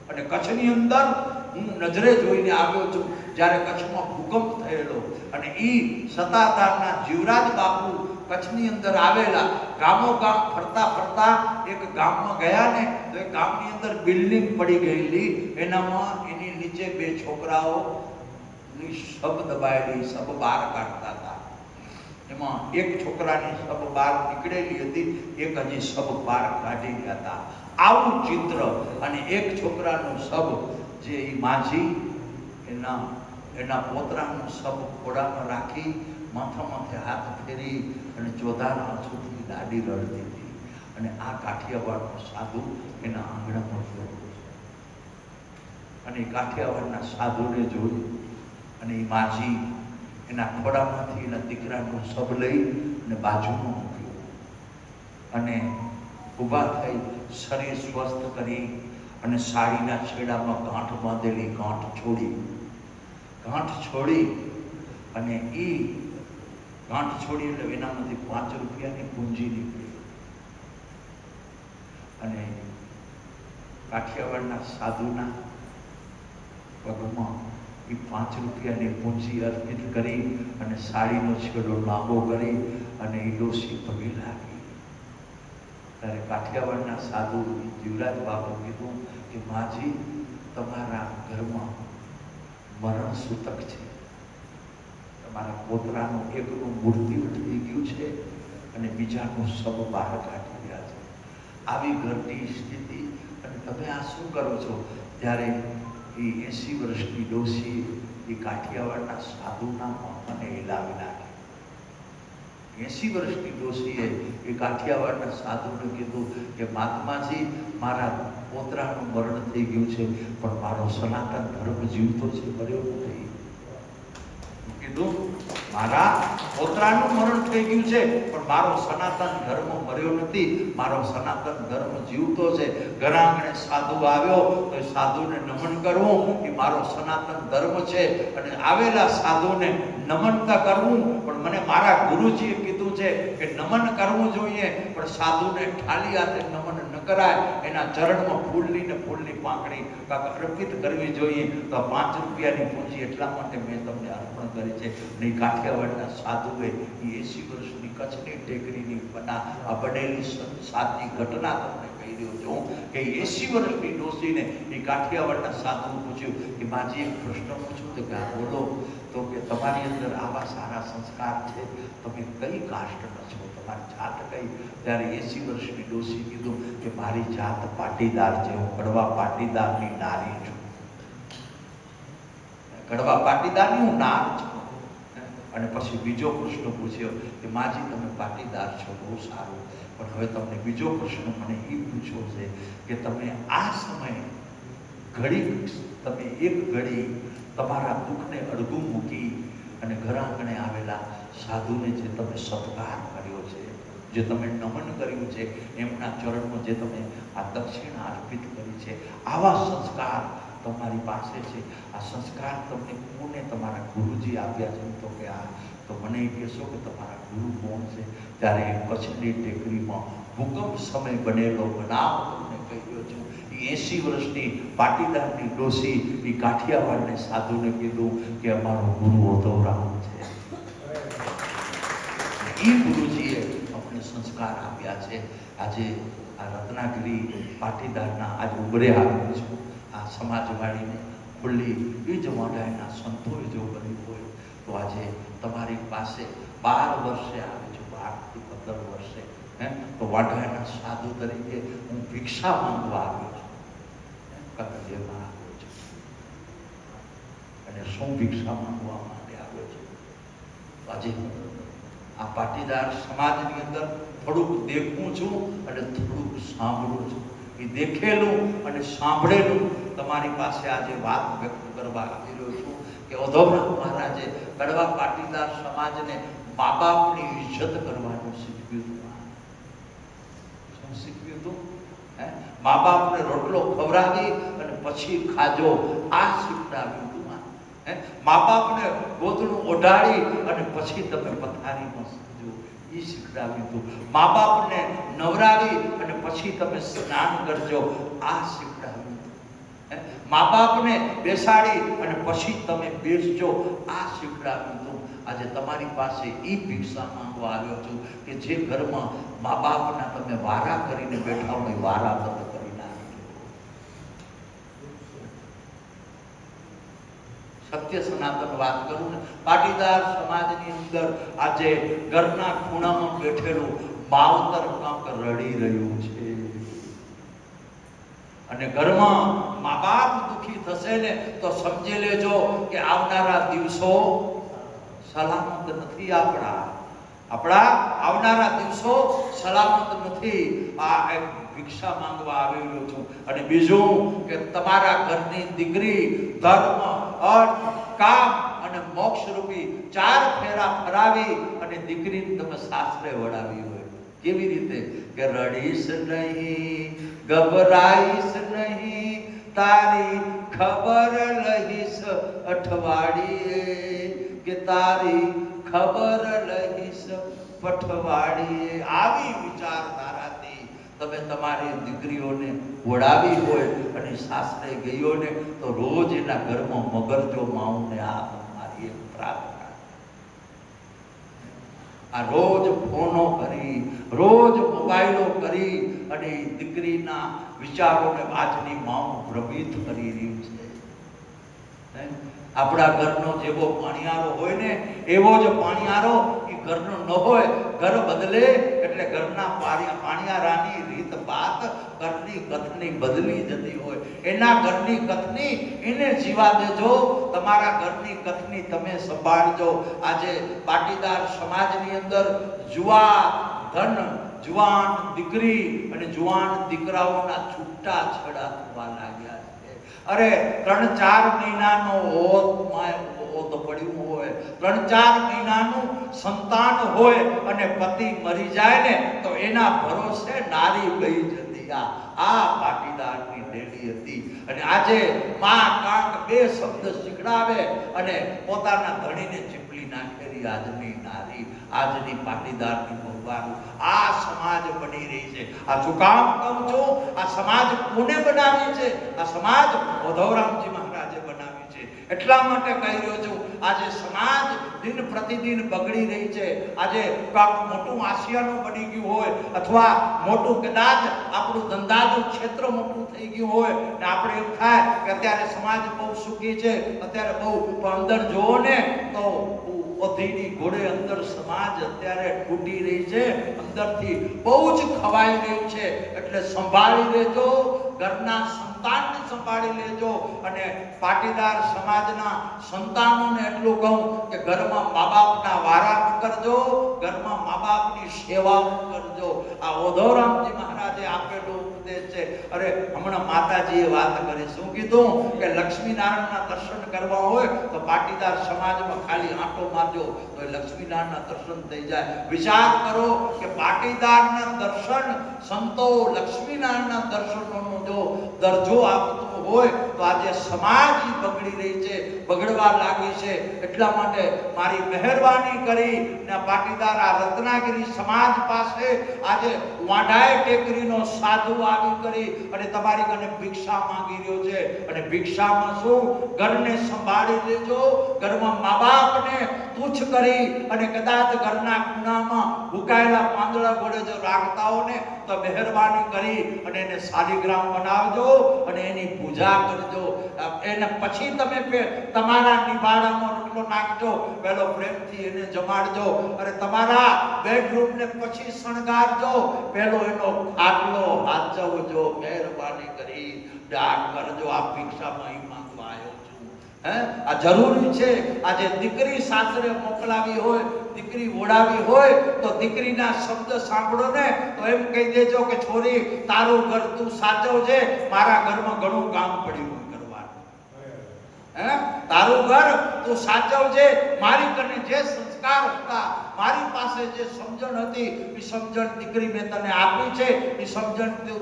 અને કચ્છની અંદર હું નજરે જોઈને આવ્યો છું. જ્યારે કચ્છમાં ભૂકંપ થયેલો અને એ સત્તાધારના જીવરાજ બાપુ કચ્છની અંદર આવેલા, ગામો ગામ ફરતા ફરતા એક ગામમાં ગયા ને તો એ ગામની અંદર બિલ્ડિંગ પડી ગયેલી, એનામાં એની નીચે બે છોકરાઓ સબ દબાયેલી, સબ બહાર કાઢતા હતા. એમાં એક છોકરાની સબ બહાર નીકળેલી હતી, એક હજી સબ બહાર કાઢી ગયા હતા. આવું ચિત્ર. અને એક છોકરાનું સબ જે માજી એના પોતરાનું સબ ખોડામાં રાખી માથા માથે હાથ ફેરી અને ચોધાના આંસુથી દાઢી રડતી હતી. અને આ કાઠિયાવાડનો સાધુ એના આંગણામાં જોયો. અને એ કાઠિયાવાડના સાધુને જોઈ અને એ માજી એના ખોડામાંથી એના દીકરાનું સબ લઈ અને બાજુમાં મૂક્યું અને ઊભા થઈ શરીર સ્વસ્થ કરી અને સાડીના છેડામાં ગાંઠ બાંધેલી ગાંઠ છોડી અને એ ગાંઠ છોડી એટલે એનામાંથી 5 રૂપિયાની પૂંજી નીકળી. અને કાઠિયાવાડના સાધુના પગમાં એ 5 રૂપિયાની પૂંજી અર્પિત કરી અને સાડીનો છેડો લાંબો કરી અને એ ડોશી પગે લાગી. ત્યારે કાઠિયાવાડના સાધુ જીવરાજ બાપુ કીધું કે માજી, તમારા ઘરમાં મરણ સૂતક છે, તમારા પોતરાનું એકનું મૂર્તિ ઉઠી ગયું છે અને બીજાનું સબ બહાર કાઢી રહ્યા છે. આવી ઘરની સ્થિતિ અને તમે આ શું કરો છો? ત્યારે એ 80 વર્ષની ડોશી એ કાઠિયાવાડના સાધુના મને હિલાવી નાખી. 80 વર્ષની ડોશીએ એ કાઠિયાવાડના સાધુને કીધું કે મહાત્માજી, મારા પોતરાનું મરણ થઈ ગયું છે પણ મારો સનાતન ધર્મ જીવતો છે, મર્યો નથી. કીધું મારા પોતરાનું મરણ થઈ ગયું છે પણ મારો સનાતન ધર્મ મર્યો નથી, મારો સનાતન ધર્મ જીવતો છે. ઘર આંગણે સાધુ આવ્યો તો એ સાધુને નમન કરવું એ મારો સનાતન ધર્મ છે. અને આવેલા સાધુને નમનતા કરવું, પણ મને મારા ગુરુજીએ કીધું છે કે નમન કરવું જોઈએ પણ સાધુને ખાલી હાથે નમન ન કરાય. એના ચરણમાં ફૂલની પાંખડી અર્પિત કરવી જોઈએ. તો 5 રૂપિયાની પૂંજી એટલા માટે મેં તમને અર્પણ કરી છે. નહીં કાઠિયાવાડના સાધુએ 80 વર્ષની કચ્છની ટેકરીની બનેલી સાચી ઘટના તમને કહી રહ્યો છું કે 80 વર્ષની ડોશીને એ કાઠિયાવાડના સાધુ પૂછ્યું કે માજી એક પ્રશ્ન પૂછું તો કે બોલો. તો કે તમારી અંદર આવા સારા સંસ્કાર છે, તમે કઈ કાસ્ટના છો, તમારી જાત કઈ? ત્યારે 80 વર્ષની ડોશી કીધું કે મારી જાત પાટીદાર છે, હું કડવા પાટીદારની નારી છું. કડવા પાટીદારની હું નાર છું. અને પછી બીજો પ્રશ્ન પૂછ્યો કે માજી તમે પાટીદાર છો, બહુ સારું, પણ હવે તમને બીજો પ્રશ્ન મને એ પૂછવો છે કે તમે આ સમયે એક ઘડી તમારા દુઃખને અડગું મૂકી અને ઘર આંગણે આવેલા સાધુને જે તમે સત્કાર કર્યો છે, જે તમે નમન કર્યું છે, એમના ચરણમાં જે તમે આ દક્ષિણા અર્પિત કરી છે, આવા સંસ્કાર તમારી પાસે છે. આ સંસ્કાર તમને કોને તમારા ગુરુજી આપ્યા છે? તો કે આ તો મને એ કહેશો કે તમારા ગુરુ કોણ છે? ત્યારે કચ્છની ટેકરીમાં ભૂકંપ સમય બનેલો બનાવ તમને કહી રહ્યો છું. 80 વર્ષની પાટીદારની ડોશી એ કાઠિયાવાડને સાધુને કીધું કે અમારો ગુરુ ઓધવરામ છે. એ ગુરુજીએ અમને સંસ્કાર આપ્યા છે. આજે આ રત્નાગીરી પાટીદારના આજે ઉભર્યા આવ્યો છું. આ સમાજવાળીને ખુલ્લી એ જ વાડાયના સંતોએ જો બન્યું હોય તો આજે તમારી પાસે 12 વર્ષે આવે છે, 12 થી 15 વર્ષે તો વાડાયના સાધુ તરીકે હું ભિક્ષા માંગવા આવ્યો છું. કબજેમાં આવ્યો છું અને શું ભિક્ષા માંગવા માટે આવ્યો છું? આજે હું આ પાટીદાર સમાજની અંદર થોડુંક દેખું છું અને થોડુંક સાંભળું છું. એ દેખેલું અને સાંભળેલું તમારી પાસે આજે વાત વ્યક્ત કરવા આવી રહ્યો છું કે ઓધવરામ મહારાજે કડવા પાટીદાર સમાજને મા બાપની ઇજ્જત કરવાનું શીખવ્યું હતું. શું શીખવ્યું હતું? મા બાપને રોટલો ખવડાવી અને પછી ખાજો, આ શીખડાવ્યું તું. મા બાપને ગોદડું ઓઢાડી અને પછી તમે પથારીમાં સૂજો, એ શીખડાવ્યું તું. મા બાપને નવરાવી અને પછી તમે સ્નાન કરજો, આ શીખડાવ્યું તું. મા બાપને બેસાડી અને પછી તમે બેસજો, આ શીખડાવ્યું તું. આજે તમારી પાસે એ ભિક્ષા માંગવા આવ્યો છું કે જે ઘરમાં મા બાપના તમે વારા કરીને બેઠા હોય, વારા તમે કરી નાખજો. સત્ય સનાતન વાત કરું ને, પાટીદાર સમાજની અંદર આજે ઘરના ખૂણામાં બેઠેલું માવતર કાંક રડી રહ્યું છે અને ઘરમાં મા બાપ દુખી થશે ને તો સમજી લેજો કે આવનારા દિવસો સલામત નથી. આપણા આવનારા દિવસો સલામત નથી. આ એક ભિક્ષા માંગવા આવેલો છું. અને બીજું કે તમારા ઘરની દીકરી ધર્મ, અર્થ, કામ અને મોક્ષ રૂપી 4 ફેરા ફરાવી અને દીકરીને તમે સાસરે વળાવી હોય. કેવી રીતે? કે રડીશ નહીં, ગભરાઈશ નહીં, તારી ખબર લઈશ અઠવાડિયે, કે તારી ખબર લઈશ પઠવાડીએ. આવી વિચારધારાથી તમે તમારી દીકરીઓને વડાવી હોય અને સાસરે ગયો ને તો રોજ એના ઘરમાં મગરજો માઉને આ મારી એક પ્રાર્થના. આ રોજ ફોનો કરી, રોજ મોબાઈલો કરી અને દીકરીના વિચારોને આજની માઉ ભ્રમિત કરી રહી છે. આપણા ઘરનો જેવો પાણિયારો હોય ને એવો જ પાણિયારો એ ઘરનો ન હોય. ઘર બદલે એટલે ઘરના પાણિયારાની રીત બાત ઘરની કથની બદલી જતી હોય. એના ઘરની કથની એને જીવા દેજો, તમારા ઘરની કથની તમે સંભાળજો. આજે પાટીદાર સમાજની અંદર જુવાન દીકરી અને જુવાન દીકરાઓના છૂટા છેડા થવા લાગ્યા. અરે 3-4 મહિનાનો ઓત પડ્યું હોય, 3-4 મહિનાનું સંતાન હોય અને પતિ મરી જાય ને તો એના ભરોસે નારી ગઈ જતી. આ પાટીદારની ડેલી હતી. અને આજે માં કાંક 2 શબ્દ શીખડાવે અને પોતાના ધણીને ચીપલી નાખેલી આજની નારી, આજની પાટીદારની ભગવાન આ સમાજ બની રહી છે. આ શું કામ કહું છું? આ સમાજ કોને બનાવી છે? આ સમાજ ઉધવરામજી મહારાજે બનાવી છે. એટલા માટે કહી રહ્યો છું, આજે સમાજ દિન પ્રતિદિન બગડી રહી છે. આજે કાંક મોટું આસિયાનું બની ગયું હોય અથવા મોટું કદાચ આપણું ધંધાનું ક્ષેત્ર મોટું થઈ ગયું હોય ને આપણે એમ થાય કે અત્યારે સમાજ બહુ સુખી છે, અત્યારે બહુ, પણ અંદર જોવો ને તો ઓધીની ઘોડે અંદર સમાજ અત્યારે તૂટી રહી છે, અંદરથી બહુ જ ખવાઈ રહી છે. એટલે સંભાળી લેજો, ઘરના સંતાનને સંભાળી લેજો. અને પાટીદાર સમાજના સંતાનોને એટલું કહું કે ઘરમાં મા બાપના વારા કરજો, ઘરમાં મા બાપની સેવા કરજો. આ ઉધવરામજી મહારાજે આપેલો ઉપદેશ છે. અરે હમણાં માતાજીએ વાત કરી, શું કીધું કે લક્ષ્મીનારાયણના દર્શન કરવા હોય તો પાટીદાર સમાજમાં ખાલી આંટો મારજો તો લક્ષ્મીનારાયણના દર્શન થઈ જાય. વિચાર કરો કે પાટીદારના દર્શન સંતો લક્ષ્મીનારાયણના દર્શનોનો જો દરજ્જો આપતો હોય તો આજે સમાજ બગડી રહી છે, બગડવા લાગી છે. એટલા માટે મારી મહેરબાની કરી ને પાટીદાર આ રત્નાગીરી સમાજ પાસે આજે વાંઢાએ ટેકરીનો સાધુ આવી કરી અને તમારી કને ભિક્ષા માંગી રહ્યો છે. અને ભિક્ષામાં શું? ઘરને સંભાળી લેજો. ઘરમાં મા બાપને તુચ્છ કરી અને કદાચ ઘરના ખૂણામાં ભૂકાયેલા પાંદડા ગોળે જો રાખતા હો ને તો મહેરબાની કરી અને એને શાલિગ્રામ બનાવજો અને એની પૂજા કરજો. એને પછી તમે તમારા નિભાડામાં રોટલો નાખજો, પહેલો પ્રેમથી એને જમાડજો. અને તમારા બેડરૂમને પછી શણગારજો, પહેલો એનો ખાટલો હાચવજો. મહેરબાની કરી દાન કરજો. આ ભિક્ષામાં માંગવા આવ્યો છું. આ જરૂરી છે. આજે દીકરી સાસરે મોકલાવી હોય, દીકરી ઓડાવી હોય તો દીકરીના શબ્દ સાંભળો ને તો એમ કહી દેજો કે છોરી તારું ઘર તું સાચવજે, મારા ઘરમાં ઘણું કામ પડ્યું કરવાનું. તારું ઘર તું સાચવજે, મારી કને જે સંસ્કાર સંસ્કાર હતા, મારી પાસે જે સમજણ હતી એ સમજણ દીકરી મેં તને આપી છે, એ સમજણ તું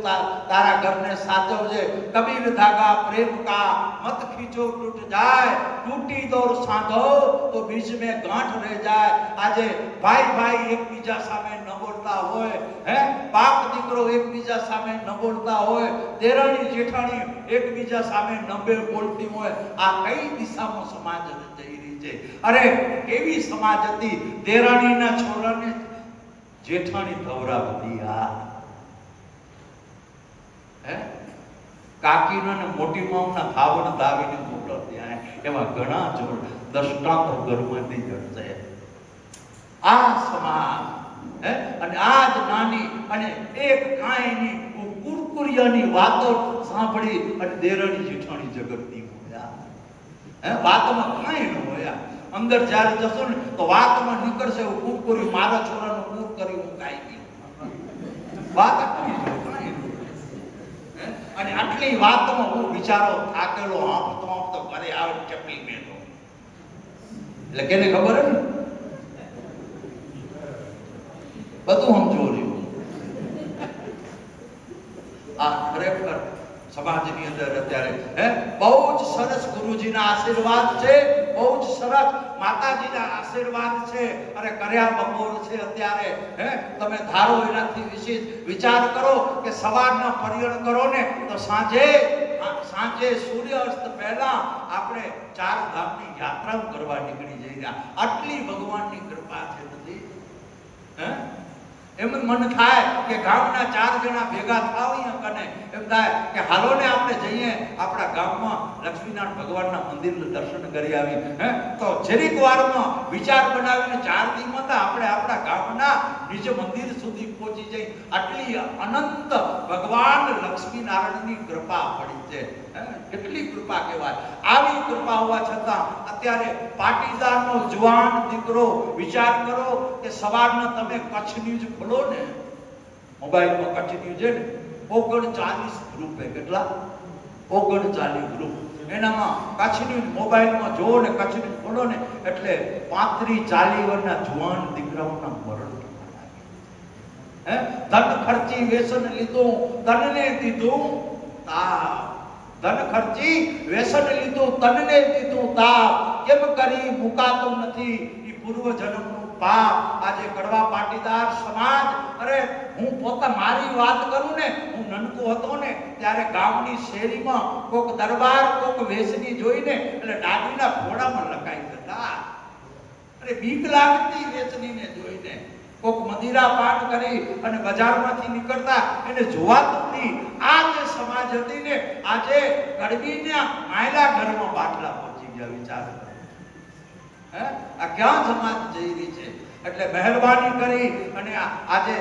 તારા ઘરને સાચવજે. કબીર ધાગા પ્રેમ કા મત ખીંચો ટૂટ જાય, टूटी दौर साधो तो बीच में गांठ रह जाए. આજે ભાઈ ભાઈ એકબીજા સામે ન બોલતા હોય, હે બાપ દીકરો એકબીજા સામે ન બોલતા હોય, દેરાણી જેઠાણી એકબીજા સામે ન બોલતી હોય, આ કઈ દિશામાં સમાજ જઈ રહી છે? અરે કેવી સમાજ હતી, દેરાણીના છોરાને જેઠાણી ધવરાવતી, આ હે કાકીનો ને મોટી મામના ધાવણ ધાવીને મોકલતી, એવા ઘણા જોડ દષ્ટાંતો ઘરમાંથી જડશે. આ સમાજ હે અને આજ નાની અને એક કાંઈની કુરકુરિયાની વાતો સાંભળી અને દેરાણી જેઠાણી જગતની હોયા, હે વાતમાં કાંઈ ન હોયા. અંદર જ્યારે જશો ને તો વાતમાં નીકળશે કુરકુરી, મારા છોરાનું કુર કરી હું કાંઈ ગયું, વાત આટલી કાંઈ ન. અને આટલી વાતમાં હું વિચારો થાકેલો આંપતો ઘરે આવે ચપલી મેલો, એટલે કેને ખબર હે ને બધું સમજો રહ્યું. આ ખરેખર સમાજની અંદર અત્યારે હે બહુ જ સરસ ગુરુજીના આશીર્વાદ છે, બહુ જ સરસ માતાજીના આશીર્વાદ છે. અને કર્યા બપોર છે અત્યારે, હે તમે ધારો એનાથી વિશેષ વિચાર કરો કે સવારના પર્યણ કરો ને તો સાંજે સૂર્યાસ્ત પહેલા આપણે 4 ધામની યાત્રા કરવા નીકળી જઈ રહ્યા. આટલી ભગવાનની કૃપા છે નથી, હે એમ મન થાય કે ગામના 4 જણા ભેગા થાવ અહીંયા કને, એમ થાય કે હાલો ને આપણે જઈએ આપણા ગામમાં લક્ષ્મીનારાયણ ભગવાનના મંદિરનું દર્શન કરી આવી. હે તો જરીક વારમાં વિચાર બનાવીને 4 દિવસમાં આપણે આપણા ગામના નિજ મંદિર સુધી પહોંચી જઈ. આટલી અનંત ભગવાન લક્ષ્મીનારાયણની કૃપા પડી છે. કેટલી કૃપા કહેવાય. આવી કૃપા હોવા છતાં અત્યારે પાટીદારનો જુવાન દીકરો વિચાર કરો કે સવારના તમે કચ્છ ન્યૂઝ ખોલો ને, મોબાઈલમાં કચ્છ ન્યૂઝ છે ને, 39 ગ્રુપ હે, કેટલા 39 ગ્રુપ, એનામાં કચ્છ ન્યૂઝ મોબાઈલમાં જોવો ને, કચ્છ ન્યૂઝ ખોલો ને એટલે 35-40 વર્ષના જુવાન દીકરાઓના મરણ થવાના. હે ધન ખર્ચી વ્યસન લીધું તનને દીધું તાપ, ધન ખર્ચી વ્યસન લીધું તનને દીધું તાપ, કેમ કરી મુકાતું નથી ઈ પૂર્વ જન્મનું પાપ. આજે કડવા પાટીદાર સમાજ, અરે હું પોતા મારી વાત કરું ને, હું નનકો હતો ને ત્યારે ગામની શેરીમાં કોક દરબાર કોક વેસની જોઈને એટલે દાદીના ઘોડામાં લગાઈ જતા. અરે બીક લાગતી વેસનીને જોઈને. કોક મદિરા પાન કરી અને બજારમાંથી નીકળતા એને જોવાતું નહીં. આ જે સમાજ હતી ને, આજે ગરબીના માયલા ઘરમાં બાટલા પહોંચી ગયા. વિચાર હે આ ક્યાં સમાજ જઈ રહી છે? એટલે મહેરબાની કરી અને આજે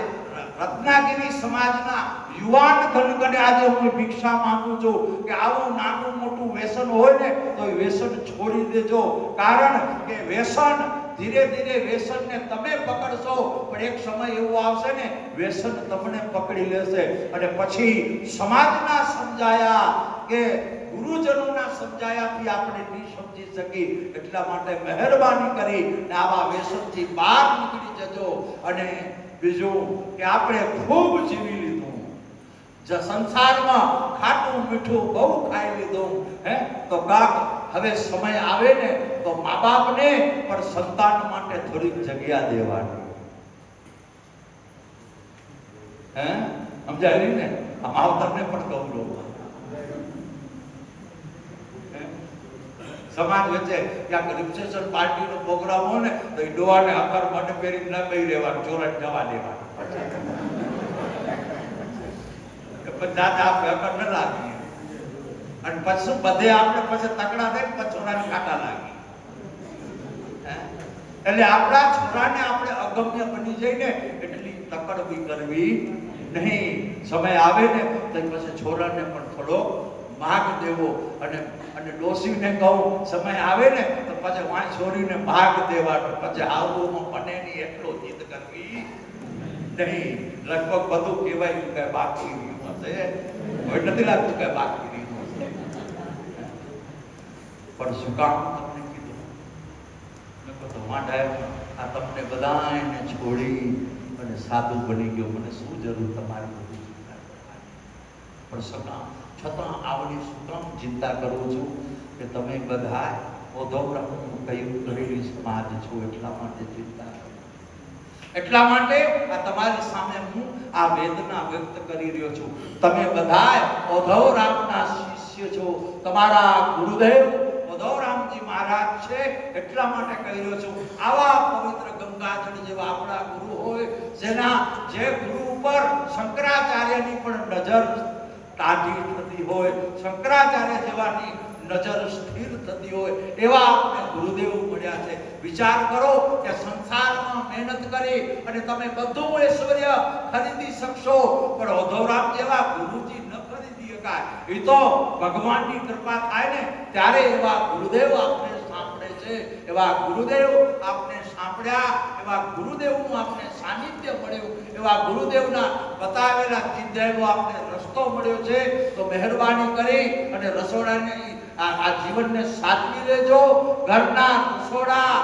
રત્નાગીરી સમાજના યુવાન ધનગણે આજે હું ભિક્ષા માંગુ છું કે આવું નાનું મોટું વ્યસન હોય ને તો એ વ્યસન છોડી દેજો. કારણ કે વ્યસન ધીરે ધીરે વ્યસનને તમે પકડશો, પણ એક સમય એવો આવશે ને વ્યસન તમને પકડી લેશે. અને પછી સમાજના સમજાયા કે ગુરુજનોના સમજાયાથી આપણે નહીં સમજી શકી. એટલા માટે મહેરબાની કરી ને આવા વ્યસનથી બહાર નીકળી જજો. અને બીજું કે આપણે ખૂબ જીવી લીધું, જે સંસારમાં ખાટું મીઠું બહુ ખાઈ લીધું, હે તો કાક હવે સમય આવે ને તો મા બાપને પણ સંતાન માટે થોડીક જગ્યા દેવાની. હે સમજાય ને? આ માવતરને પણ કહું લો, સમાજ વચ્ચે ક્યાંક રિસેપ્શન પાર્ટીનો પ્રોગ્રામ હોય ને તો એ ડોહાને હકાર માટે પહેરી ન કહી રહેવાનું, ચોરટ જવા દેવાનું. દાદા આપણે હકાર ન લાગીએ અને પછી બધે આપણે પછી તકડા દે પછી છોરાને કાંટા લાગી. એટલે આપણા છોરાને આપણે અગમ્ય બની જઈને એટલી તકડવી કરવી નહીં. સમય આવે ને તો પછી છોરાને પણ થોડો ભાગ દેવો. અને ડોસીને કહું સમય આવે ને તો પછી વાં છોરીને ભાગ દેવાનો. પછી આવવામાં બને નહીં એટલો જીદ કરવી નહીં. લગભગ બધું કહેવાય કે બાકી રહ્યું હશે, હવે નથી લાગતું કે બાકી રહ્યું હશે. પણ શું કામ તમને કીધું તો માંડાય આ તમને બધાને છોડી અને સાધુ બની ગયો, મને શું જરૂર તમારી બધી ચિંતા કરવાની? પણ સકા છતાં આવડી શું કામ ચિંતા કરું છું કે તમે બધા ઓધોબ્રહ્મનું કહ્યું કરેલી સમાજ છો, એટલા માટે ચિંતા કરું. એટલા માટે આ તમારી સામે હું આ વેદના વ્યક્ત કરી રહ્યો છું. તમે બધા ઓધવરામના શિષ્ય છો, તમારા ગુરુદેવ ઓધવરામજી મહારાજ છે, એટલા માટે કહી રહ્યો છું. આવા પવિત્ર ગંગાજળ જેવા આપણા ગુરુ હોય, જેના જે ગુરુ ઉપર શંકરાચાર્યની પણ નજર તાજી થતી હોય, શંકરાચાર્ય જેવાની નજર સ્થિર થતી હોય, એવા આપણે ગુરુદેવ મળ્યા છે. વિચાર કરો કે સંસારમાં મહેનત કરી અને તમે બધું ઐશ્વર્ય ખરીદી શકશો, પણ ઓધવરામ જેવા ગુરુજી ન ખરીદી શકાય. એ તો ભગવાનની કૃપા થાય ને ત્યારે એવા ગુરુદેવ આપણે સાંભળે છે, એવા ગુરુદેવ આપણે સાંભળ્યા, એવા ગુરુદેવનું આપણે સાનિધ્ય મળ્યું, એવા ગુરુદેવના બતાવેલા ચિંધ્યનો આપણે રસ્તો મળ્યો છે. તો મહેરબાની કરી અને રસોડાની આ જીવનને સાચવી લેજો. ઘરના રસોડા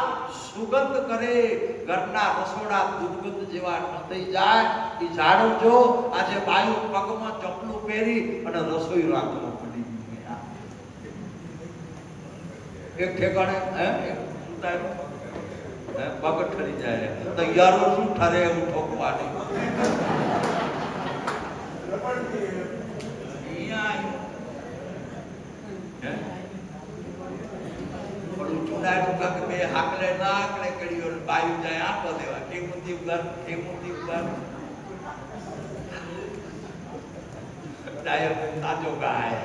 સુગંધ કરે, ઘરના રસોડા દુર્ગંધ જેવા ન થઈ જાય, એ જાળવજો. આજે બાયું પગમાં ચપલું પહેરી અને રસોઈ રાખવા પડી એક ઠેકાણે પગ ઠરી જાય તો યારો શું ઠરે એવું ઠોકવાની. બે હાકલે ના હાકલે કર્યો બાયું જાય આંખો દેવા કેમુંથી ઉગાર તાજો ગાય.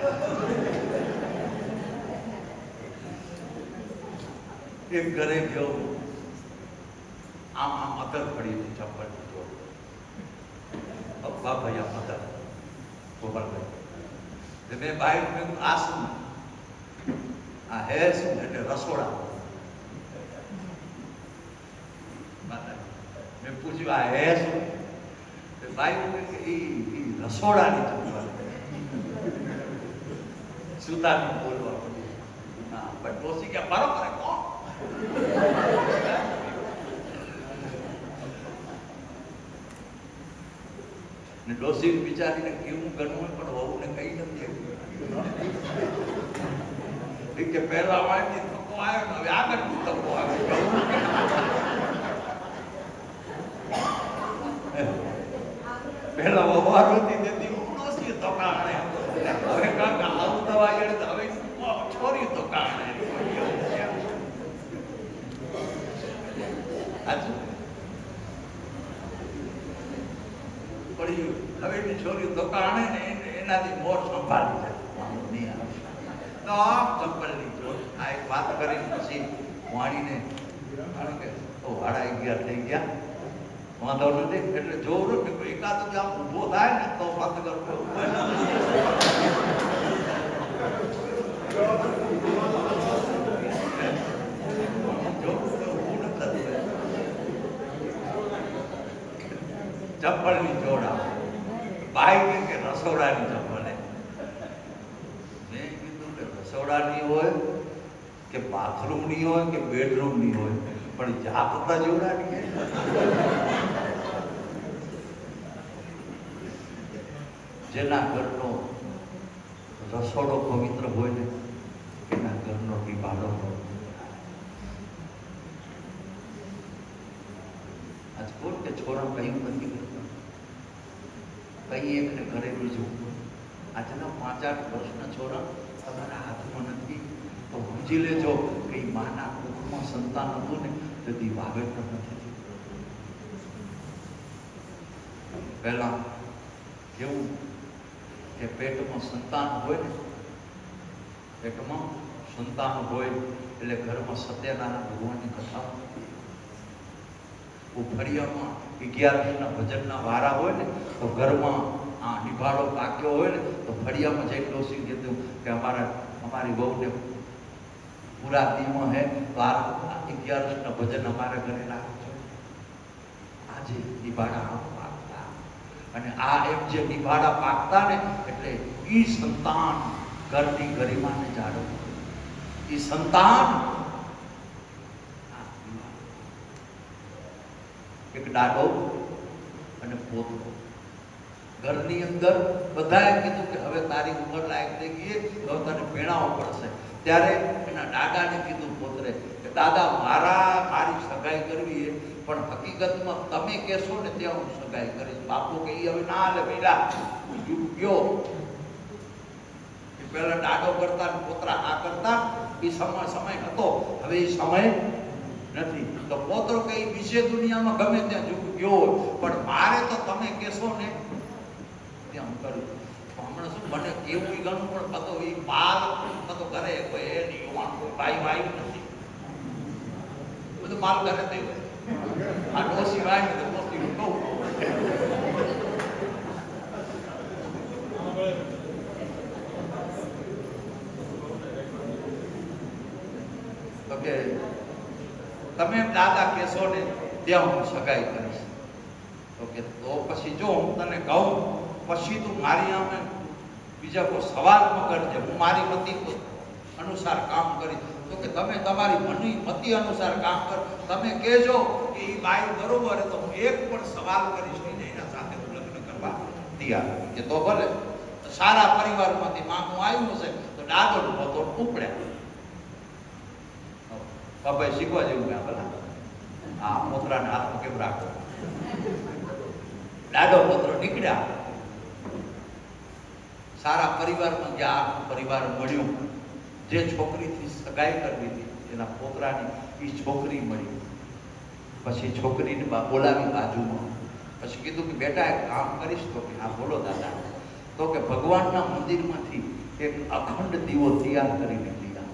એક ઘરે ગયો, આમ અદર પડી હતી ચપ્પલ જો અબ્બા ભાઈ અદર ગોપાલભાઈ મેં બાઈ મેં આ શું આ હે શું એટલે રસોડા. મેં પૂછ્યું આ હે શું? બાઈ રસોડાની ચપ્પલ સુતાની બોલવા પડ્યું. હા પણ ડોસી કે બરોબર કોણ ને ડોસી બિચારીને કેવું ગણવું પણ વહુને કઈ નથી કે પહેલા વાળથી ધક્કો આવ્યો ને હવે આગળ ધક્કો આવ્યો. પહેલા વહાર હતી તેથી ડોસી ધોકાણે, હવે કાકા આવું દવા ગયેલી તો હવે છોરી ધોકાણે. પડ્યું હવેની છોરી ધોકાણે ને એનાથી મોર સંભાળી જાય તો આમ ચપ્પલની ચોટ. આ એક વાત કરી પછી વાણીને કે વાડા 11 થઈ ગયા, વાંધો નથી એટલે જોવું ને એકાદ આમ ઊભો થાય ને તો બંધ કરવો. ચપ્પલની જોડા બાઈ કે રસોડાની ચપ્પલ. મેં કીધું કે રસોડાની હોય કે બાથરૂમની હોય કે બેડરૂમની હોય, પણ જાપતા જોડાની. જેના ઘરનો રસોડો પવિત્ર હોય ને એના ઘરનો ટીપાડો આજ કોણ કે છોરા કયું નથી કરતા, કઈ એકને ઘરે બીજું. આજના 5-8 વર્ષના છોરા તમારા હાથમાં નથી તો સમજી લેજો કે માના કુખમાં સંતાન હતું ને તેથી વાવેતર નથી. પહેલા કેવું કે પેટમાં સંતાન હોય ને, પેટમાં સંતાન હોય એટલે ઘરમાં સત્યનારાયણ ભગવાનની કથા. ફળિયામાં 11ના ભજનના વારા હોય ને તો ઘરમાં આ નિભાડો પાક્યો હોય ને તો ફળિયામાં જઈને ડોસી કીધું કે અમારી બહુને પૂરા દીમાં હે તો આ 11ના ભજન અમારા ઘરે રાખજો. આજે નિભાડા પાકતા અને આ એમ જે નિભાડા પાકતા ને એટલે ઈ સંતાન ઘરની ગરિમાને જાળવવું. ઈ સંતાન દાડો અને પોતરો. ઘરની અંદર બધાએ કીધું કે હવે તારી ઉંમર લાયક થઈ ગઈ, હવે તને ભેણાવો પડશે. ત્યારે એના દાદાને કીધું પોતરે કે દાદા મારી સગાઈ કરવી છે, પણ હકીકતમાં તમે કહેશો ને ત્યાં હું સગાઈ કરીશ. બાપુ કે હવે ના હાલે પેલા ગયો પેલા દાડો કરતા પોતરા આ કરતા એ સમય હતો, હવે એ સમય નથી. તો પોતરો કે વિશે દુનિયામાં ગમે ત્યાં ગયો પણ મારે તો તમે કહેશો ને ત્યાં હું કરું. હમણાં શું મને કેવું ગણું પણ પતો એ બાલ પતો કરે કોઈ એ નહીં, કોઈ ભાઈ નથી, બધું માલ કરે તે હોય. આ ડોસી વાય ને ડોસી હું કહું તો કે તમે દાદા કહેશો ને ત્યાં હું સગાઈ કરીશ. તો કે તો પછી જો હું તને કહું પછી તું મારી આમે બીજા કોઈ સવાલ ન કરજે, હું મારી મતિ અનુસાર કામ કરીશ. તો કે તમે તમારી મતિ અનુસાર કામ કરો, તમે કહેજો કે એ બાઈ બરોબર તો હું એક પણ સવાલ કરીશ નહીં, એના સાથે હું લગ્ન કરવા તૈયાર. કે તો ભલે સારા પરિવારમાંથી માગું આવ્યું હશે તો દાદો તો ઉપડ્યા. બાપા શીખવા જેવું મેં ભલા આ પોતરાને હાથમાં કેમ રાખો. દાદો પોતરો નીકળ્યા સારા પરિવારમાં, જ્યાં પરિવાર મળ્યું. જે છોકરીથી સગાઈ કરવી હતી એના પોતરાની એ છોકરી મળી. પછી છોકરીને બોલાવી બાજુમાં, પછી કીધું કે બેટા એક કામ કરીશ. તો કે હા બોલો દાદા. તો કે ભગવાનના મંદિરમાંથી એક અખંડ દીવો તૈયાર કરીને લીધા.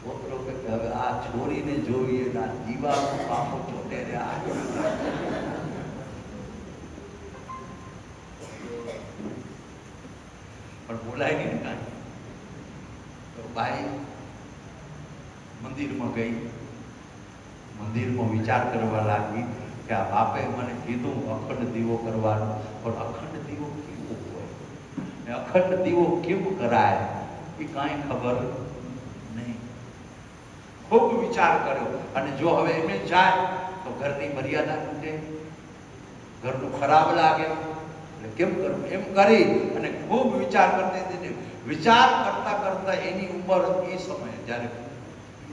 પોતરો કે હવે આ છોરીને જોઈએ ના દીવાનો પાપો ચોટે રહ્યા પણ બોલાય નહીં કાંઈ. તો બાઈ મંદિરમાં ગઈ, મંદિરમાં વિચાર કરવા લાગી કે આ બાપે મને કીધું અખંડ દીવો કરવાનો, પણ અખંડ દીવો કેવો હોય ને અખંડ દીવો કેવું કરાય એ કાંઈ ખબર નહીં. ખૂબ વિચાર કર્યો અને જો હવે એમ જાય તો ઘરની મર્યાદા તૂટે, ઘરનું ખરાબ લાગે, એટલે કેમ કરવું એમ કરી અને ખૂબ વિચાર કરતી હતી. વિચાર કરતા કરતા એની ઉંમર એ સમયે જ્યારે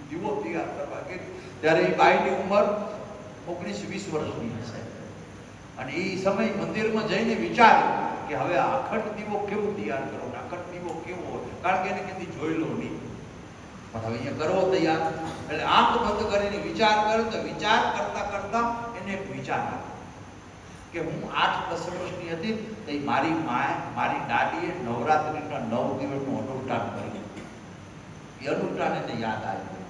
દીવો તૈયાર કરવા ગઈ ત્યારે એ બાઈની ઉંમર 19-20 વર્ષની હશે. અને એ સમય મંદિરમાં જઈને વિચાર્યું કે હવે આ અખંડ દીવો કેવો તૈયાર કરો, અખંડ દીવો કેવો હોય, કારણ કે એને કીધી જોઈ લો નહીં, પણ હવે અહીંયા કરવો તૈયાર. એટલે આંખ બંધ કરીને વિચાર કર્યો. તો વિચાર કરતા કરતા એને એક વિચાર આવ્યો કે હું 8-10 વર્ષની હતી તો મારી મારી દાદીએ નવરાત્રિના 9 દિવસનું અનુષ્ઠાન કર્યું. એ અનુષ્ઠાન એને યાદ આવ્યું.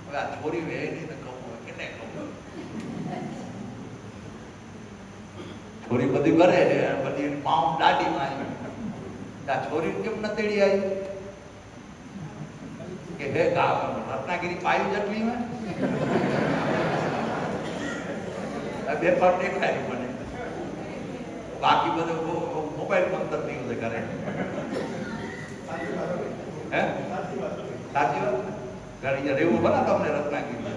હવે આ છોરી વેણીને કહું કેને કહું, છોરી બધી કરે બધી પાઉં દાદીમાં આવી. આ છોરી કેમ નતેડી આવી કે હે ગામ રત્નાગીરી પાયું જેટલી હોય બે પર દેખાય મને, બાકી બધું મોબાઈલ મંતર નહીં બધે કરે. હે સાચી વાત, ઘરે રહેવું ભલા તમને રત્નાગીરી.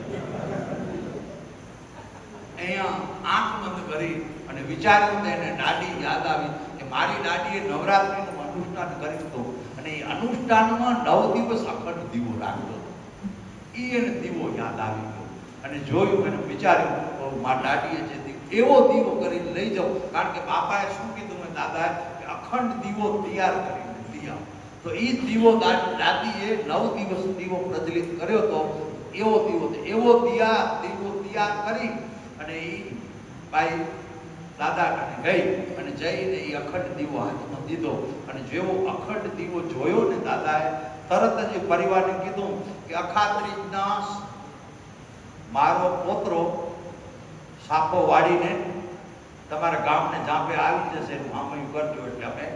અહીંયા આંખ બંધ કરી અને વિચાર્યું તો એને દાદી યાદ આવી કે મારી દાદીએ નવરાત્રિનું અનુષ્ઠાન કર્યું હતું અને એ અનુષ્ઠાનમાં 9 દિવસ અખંડ દીવો રાખ્યો હતો. એને દીવો યાદ આવી ગયો અને જોયું અને વિચાર્યું મારી દાદીએ જે એવો દીવો કરીને લઈ જાઉં, કારણ કે બાપાએ શું કીધું મેં દાદાએ કે અખંડ દીવો તૈયાર કરીને દીધા. તો એ દીવો દાદીએ 9 દિવસ દીવો પ્રજ્વલિત કર્યો હતો. એવો દીવો દીવો તૈયાર કરી અને એ બાઈ દાદા ગઈ અને જઈને એ અખંડ દીવો હાથમાં દીધો. અને જેવો અખંડ દીવો જોયો ને દાદાએ તરત જ પરિવારને કીધું કે અખાત્રીજના મારો પોતરો સાપો વાળીને તમારા ગામને જાપે આવી જશે, મામયું કરજો, એટલે અમે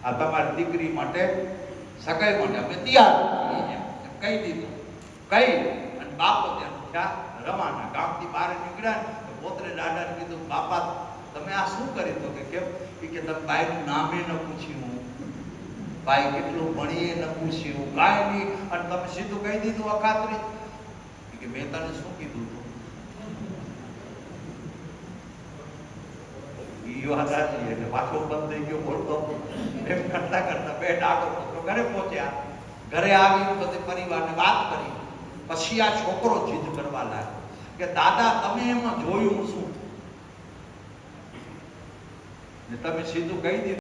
આ તમારી દીકરી માટે સગાઈ માટે અમે તૈયાર કહી દીધું. કહી અને બાપો ત્યાં થયા રવાના. ગામથી બહાર નીકળ્યા તો પોતરે દાદાને કીધું બાપા તમે આ શું કરી દો કે કેમ કે તમે બાઈનું નામે ન પૂછ્યું, બાઈ કેટલું ભણીએ ન પૂછ્યું, કાંઈ નહીં, અને તમે સીધું કહી દીધું અખાત્રી કે મેં તને શું કીધું હતું. યાદ આવી એટલે પાછો બંધ થઈ ગયો બોલતો. એમ કરતા કરતા બે ડાકો છોકરો ઘરે પહોંચ્યા. ઘરે આવી બધી પરિવારને વાત કરી. પછી આ છોકરો જીદ કરવા લાગ્યો કે દાદા તમે એમાં જોયું શું? તમે સીધું કહી દીધું